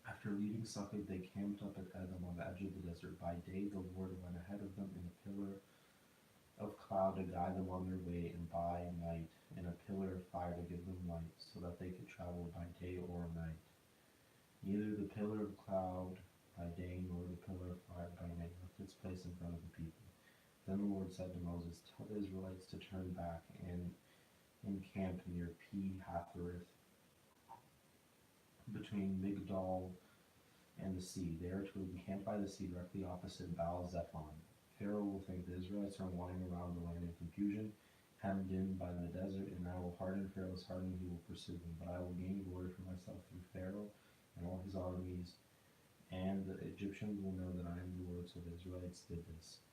After leaving Succoth, they camped up at Edom on the edge of the desert. By day, the Lord went ahead of them in a pillar of cloud to guide them on their way, and by night in a pillar of fire to give them light, so that they could travel by day or night. Neither the pillar of cloud by day nor the pillar of fire by night left its place in front of the people. Then the Lord said to Moses, tell the Israelites to turn back and encamp near Pi-hahiroth, between Migdol and the sea. They are to encamp by the sea directly opposite Baal-zephon. Pharaoh will think the Israelites are wandering around the land in confusion, hemmed in by the desert, and I will harden Pharaoh's heart and he will pursue them. But I will gain glory for myself through Pharaoh and all his armies, and the Egyptians will know that I am the Lord. So the Israelites did this.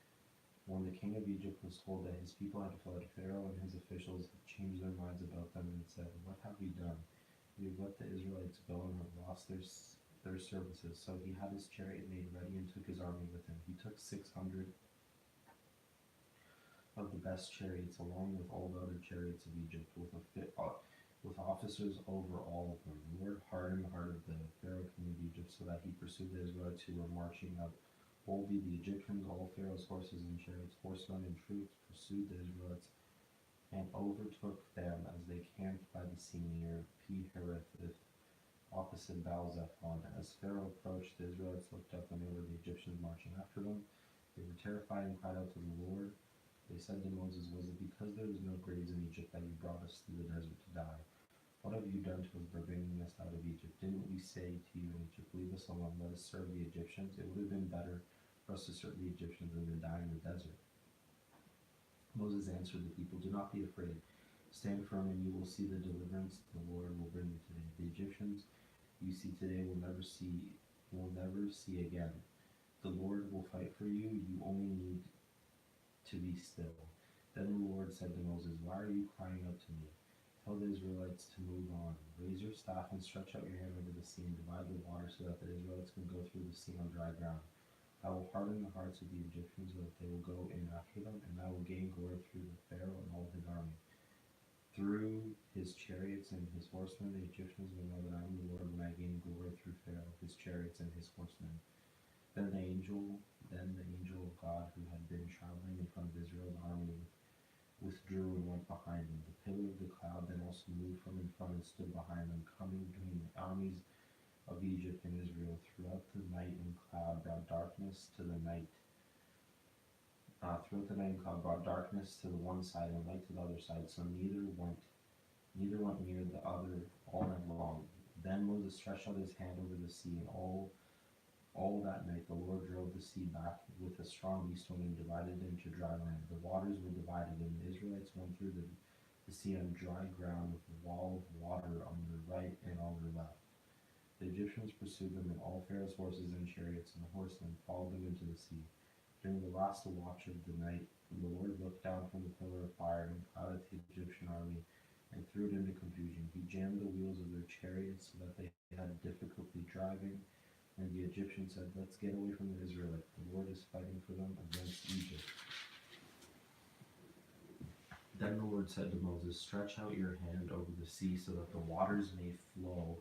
When the king of Egypt was told that his people had fled, Pharaoh and his officials had changed their minds about them and said, what have we done? We have let the Israelites go and have lost their services. So he had his chariot made ready and took his army with him. He took 600 of the best chariots, along with all the other chariots of Egypt, with officers over all of them. The Lord hardened the heart of the Pharaoh king of Egypt, so that he pursued the Israelites who were marching up boldly. The Egyptians, all Pharaoh's horses and chariots, horsemen and troops, pursued the Israelites and overtook them as they camped by the sea near Pi-hahiroth, opposite Baal-zephon. As Pharaoh approached, the Israelites looked up and they were the Egyptians marching after them. They were terrified and cried out to the Lord. They said to Moses, was it because there was no graves in Egypt that you brought us through the desert to die? What have you done to us by bringing us out of Egypt? Didn't we say to you in Egypt, leave us alone, let us serve the Egyptians? It would have been better for us to serve the Egyptians than to die in the desert. Moses answered the people, do not be afraid. Stand firm and you will see the deliverance the Lord will bring you today. The Egyptians you see today will never see again. The Lord will fight for you. You only need to be still. Then the Lord said to Moses, why are you crying out to me? Tell the Israelites to move on. Raise your staff and stretch out your hand over the sea and divide the water so that the Israelites can go through the sea on dry ground. I will harden the hearts of the Egyptians so that they will go in after them, and I will gain glory through the Pharaoh and all his army. Through his chariots and his horsemen, the Egyptians will know that I am the Lord when I gain glory through Pharaoh, his chariots, and his horsemen. Then the angel of God who had been traveling in front of Israel's army withdrew and went behind them. The pillar of the cloud then also moved from in front and stood behind them, coming between the armies of Egypt and Israel. Throughout the night and cloud brought darkness to the night. Throughout the night and cloud brought darkness to the one side and light to the other side, so neither went near the other all night long. Then Moses stretched out his hand over the sea, and all that night the Lord drove the sea back with a strong east wind and divided it into dry land. The waters were divided, and the Israelites went through the sea on dry ground with a wall of water on their right and on their left. The Egyptians pursued them, and all Pharaoh's horses and chariots and horsemen followed them into the sea. During the last watch of the night, the Lord looked down from the pillar of fire and plowed at the Egyptian army and threw it into confusion. He jammed the wheels of their chariots so that they had difficulty driving, and the Egyptians said, let's get away from the Israelites. The Lord is fighting for them against Egypt. Then the Lord said to Moses, stretch out your hand over the sea so that the waters may flow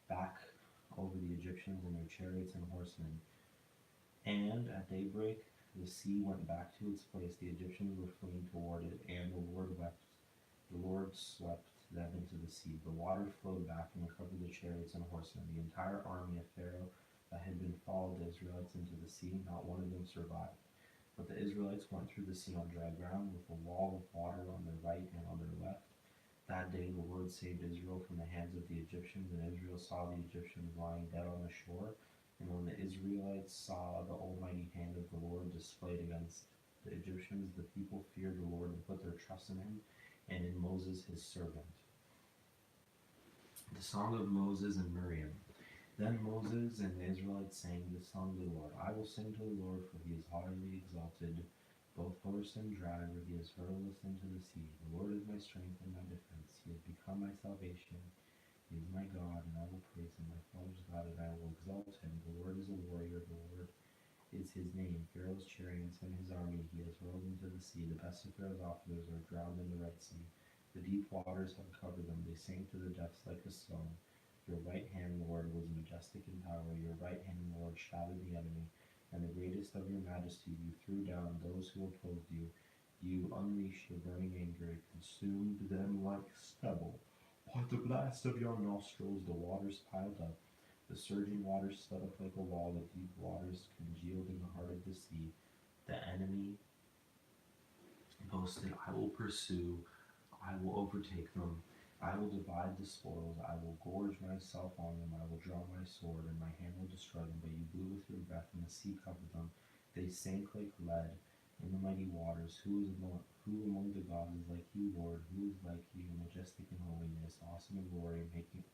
back over the Egyptians and their chariots and horsemen. And at daybreak, the sea went back to its place. The Egyptians were fleeing toward it, and the Lord swept them into the sea. The water flowed back and covered the chariots and horsemen. The entire army of Pharaoh that had been followed the Israelites into the sea, not one of them survived. But the Israelites went through the sea on dry ground, with a wall of water on their right and on their left. That day the Lord saved Israel from the hands of the Egyptians, and Israel saw the Egyptians lying dead on the shore. And when the Israelites saw the almighty hand of the Lord displayed against the Egyptians, the people feared the Lord and put their trust in him and in Moses his servant. The Song of Moses and Miriam. Then Moses and the Israelites sang this song to the Lord. I will sing to the Lord, for he is highly exalted. Both horse and driver, he has hurled us into the sea. The Lord is my strength and my defense. He has become my salvation. He is my God, and I will praise him, my father's God, and I will exalt him. The Lord is a warrior. The Lord is his name. Pharaoh's chariots and his army he has hurled into the sea. The best of Pharaoh's officers are drowned in the Red Sea. The deep waters have covered them. They sank to the depths like a stone. Your right hand, Lord, was majestic in power. Your right hand, Lord, shattered the enemy. And the greatest of your majesty you threw down those who opposed you. You unleashed your burning anger. It consumed them like stubble. By the blast of your nostrils the waters piled up. The surging waters stood up like a wall. The deep waters congealed in the heart of the sea. The enemy boasted, I will pursue, I will overtake them, I will divide the spoils, I will gorge myself on them, I will draw my sword, and my hand will destroy them. But you blew with your breath, and the sea covered them. They sank like lead in the mighty waters. Who among the gods is like you, Lord? Who is like you, majestic in holiness, awesome in glory,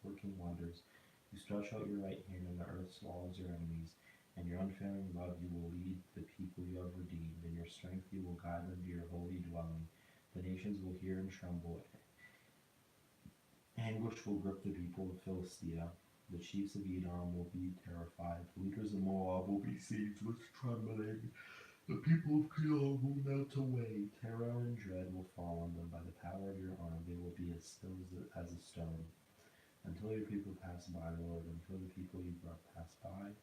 working wonders? You stretch out your right hand, and the earth swallows your enemies. And your unfailing love you will lead the people you have redeemed. In your strength you will guide them to your holy dwelling. The nations will hear and tremble. Anguish will grip the people of Philistia. The chiefs of Edom will be terrified. The leaders of Moab will be seized with trembling. The people of Keilah will melt away. Terror and dread will fall on them. By the power of your arm they will be as still as a stone. Until your people pass by, Lord, until the people you brought pass by,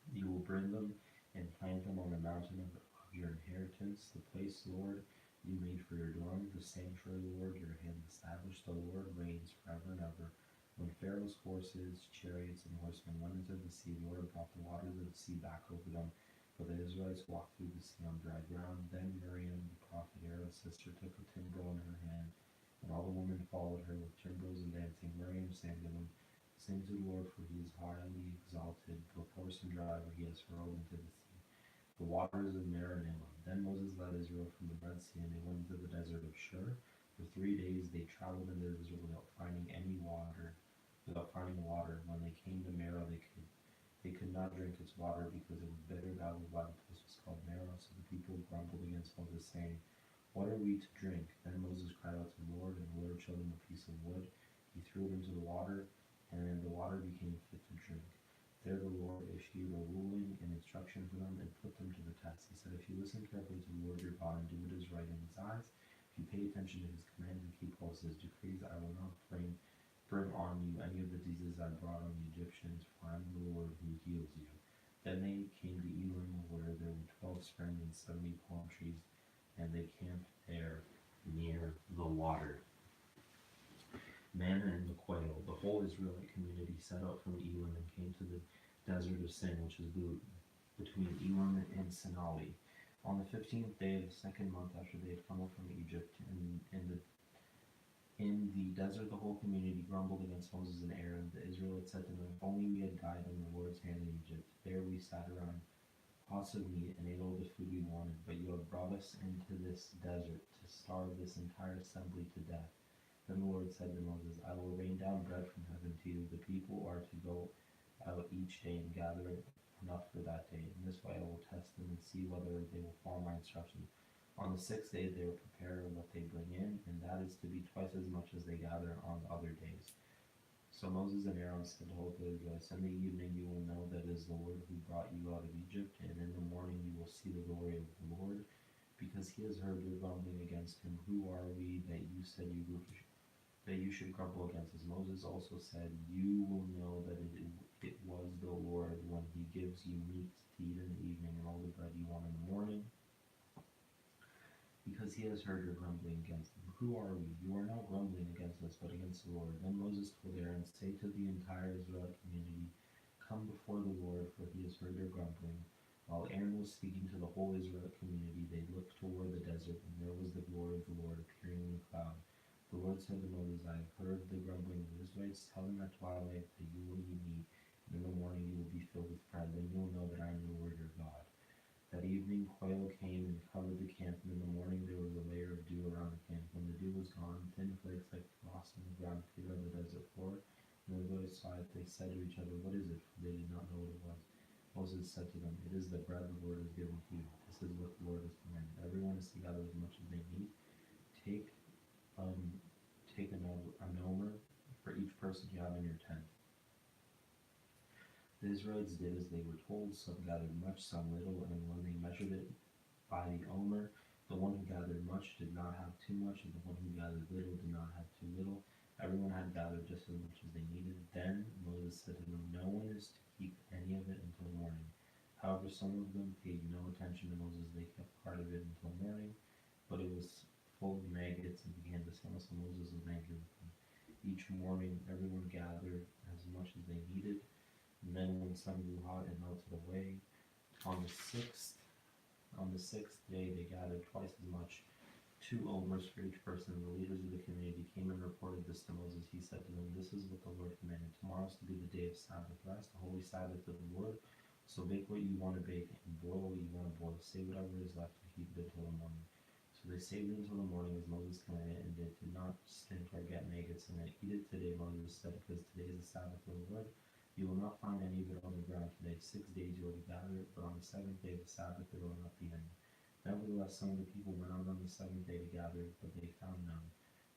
you will bring them and plant them on the mountain of your inheritance, the place, Lord, you made for your dwelling, the sanctuary, Lord, your hand established. The Lord reigns forever and ever. When Pharaoh's horses, chariots, and horsemen went into the sea, the Lord brought the waters of the sea back over them. For the Israelites walked through the sea on dry ground. Then Miriam, the prophet Aaron's sister, took a timbrel in her hand, and all the women followed her with timbrels and dancing. Miriam sang to them, Sing to the Lord, for he is highly exalted. Both horse and driver he has hurled into the sea. The waters of Meribah. Then Moses led Israel from the Red Sea, and they went into the desert of Shur. For 3 days they traveled in the desert without finding water. When they came to Meribah, they could not drink its water because it was bitter. That was why the place was called Meribah. So the people grumbled against Moses, saying, What are we to drink? Then Moses cried out to the Lord, and the Lord showed him a piece of wood. He threw it into the water, and the water became fit to drink. There the Lord issued a ruling and instruction for them and put them to the test. He said, If you listen carefully to the Lord your God and do what is right in his eyes, if you pay attention to his commands and keep all his decrees, I will not bring on you any of the diseases I brought on the Egyptians, for I am the Lord who heals you. Then they came to Elim, where there were 12 springs and 70 palm trees, and they camped there near the water. Manna and the quail. The whole Israelite community set out from Elim and came to the desert of Sin, which is between Elim and Sinai. On the 15th day of the second month after they had come up from Egypt, in the desert the whole community grumbled against Moses and Aaron. The Israelites said to them, If only we had died in the Lord's hand in Egypt. There we sat around pots of meat and ate all the food we wanted, but you have brought us into this desert to starve this entire assembly to death. Then the Lord said to Moses, I will rain down bread from heaven to you. The people are to go out each day and gather enough for that day. In this way I will test them and see whether they will follow my instructions. On the 6th day they will prepare what they bring in, and that is to be twice as much as they gather on the other days. So Moses and Aaron said to the whole Israelites, In the evening you will know that it is the Lord who brought you out of Egypt, and in the morning you will see the glory of the Lord, because he has heard your grumbling against him. Who are we that you said that you should grumble against us? Moses also said, You will know that it was the Lord when he gives you meat to eat in the evening and all the bread you want in the morning, because because he has heard your grumbling against him. Who are we? You are not grumbling against us, but against the Lord. Then Moses told Aaron, say to the entire Israelite community, come before the Lord, for he has heard your grumbling. While Aaron was speaking to the whole Israelite community, they looked toward the desert, and there was the glory of the Lord appearing in the cloud. The Lord said to Moses, I have heard the grumbling of the Israelites. Tell them at twilight that you will eat meat, and in the morning you will be filled with pride. Then you will know that I am the Lord your God. That evening quail came and covered the camp, and in the morning there was a layer of dew around the camp. When the dew was gone, thin flakes like frost on the ground appeared on the desert floor. When the Israelites saw it, they said to each other, what is it? For they did not know what it was. Moses said to them, it is the bread the Lord has given to you. This is what the Lord has commanded. Everyone is to gather as much as they need. Take an omer for each person you have in your tent. The Israelites did as they were told. Some gathered much, some little, and when they measured it by the omer, the one who gathered much did not have too much, and the one who gathered little did not have too little. Everyone had gathered just as much as they needed. Then Moses said to them, no one is to keep any of it until morning. However, some of them paid no attention to Moses. They kept part of it until morning, but it was full of maggots and began to smell, so Moses was angry with them. Each morning, everyone gathered as much as they needed. And then when sun grew hot, it melted away. On the sixth day, they gathered twice as much, 2 omers for each person. The leaders of the community came and reported this to Moses. He said to them, this is what the Lord commanded. Tomorrow is to be the day of Sabbath rest, the holy Sabbath of the Lord. So bake what you want to bake and boil what you want to boil. Save whatever is left and keep it until the morning. So they saved it until the morning as Moses commanded, and it did not stink or get maggots in it. Eat it today, Moses said, because today is the Sabbath of the Lord. You will not find any of it on the ground today. 6 days you are to gather it, but on the 7th day of the Sabbath there will not be any. Nevertheless, some of the people went out on the 7th day to gather it, but they found none.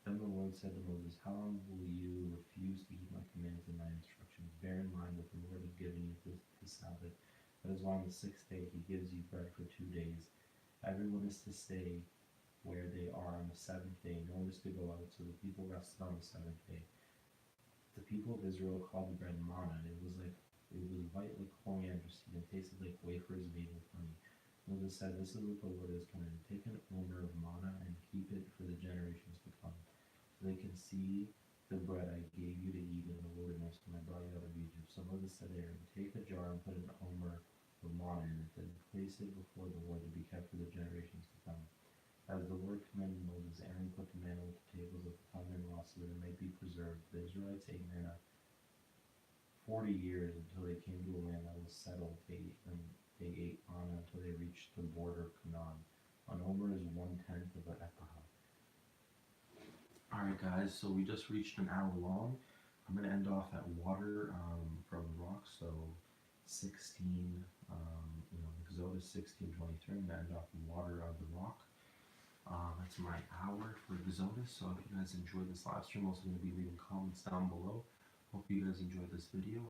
Then the Lord said to Moses, how long will you refuse to keep my commands and my instructions? Bear in mind that the Lord has given you the Sabbath. That is why on the 6th day he gives you bread for 2 days. Everyone is to stay where they are on the 7th day. No one is to go out, so the people rested on the 7th day. The people of Israel called the bread manna. It was white like coriander seed and tasted like wafers made with honey. Moses said, this is what the Lord has commanded. Take an omer of manna and keep it for the generations to come, so they can see the bread I gave you to eat in the wilderness when I brought you out of Egypt. So Moses said to Aaron, take a jar and put an omer of manna in it, then place it before the Lord to be kept for the generations to come. As the Lord commanded Moses, Aaron put the manna with the tables of the covenant law so that it might be preserved. The Israelites ate manna 40 years until they came to a land that was settled. They ate manna until they reached the border of Canaan. An omer is 1/10 of an ephah. Alright guys, so we just reached an hour long. I'm going to end off at water from the rock, so 16, Exodus 16:23. I'm going to end off with water of the rock. That's my hour for Exodus, so if you guys enjoyed this live stream, I'm also going to be leaving comments down below. Hope you guys enjoyed this video.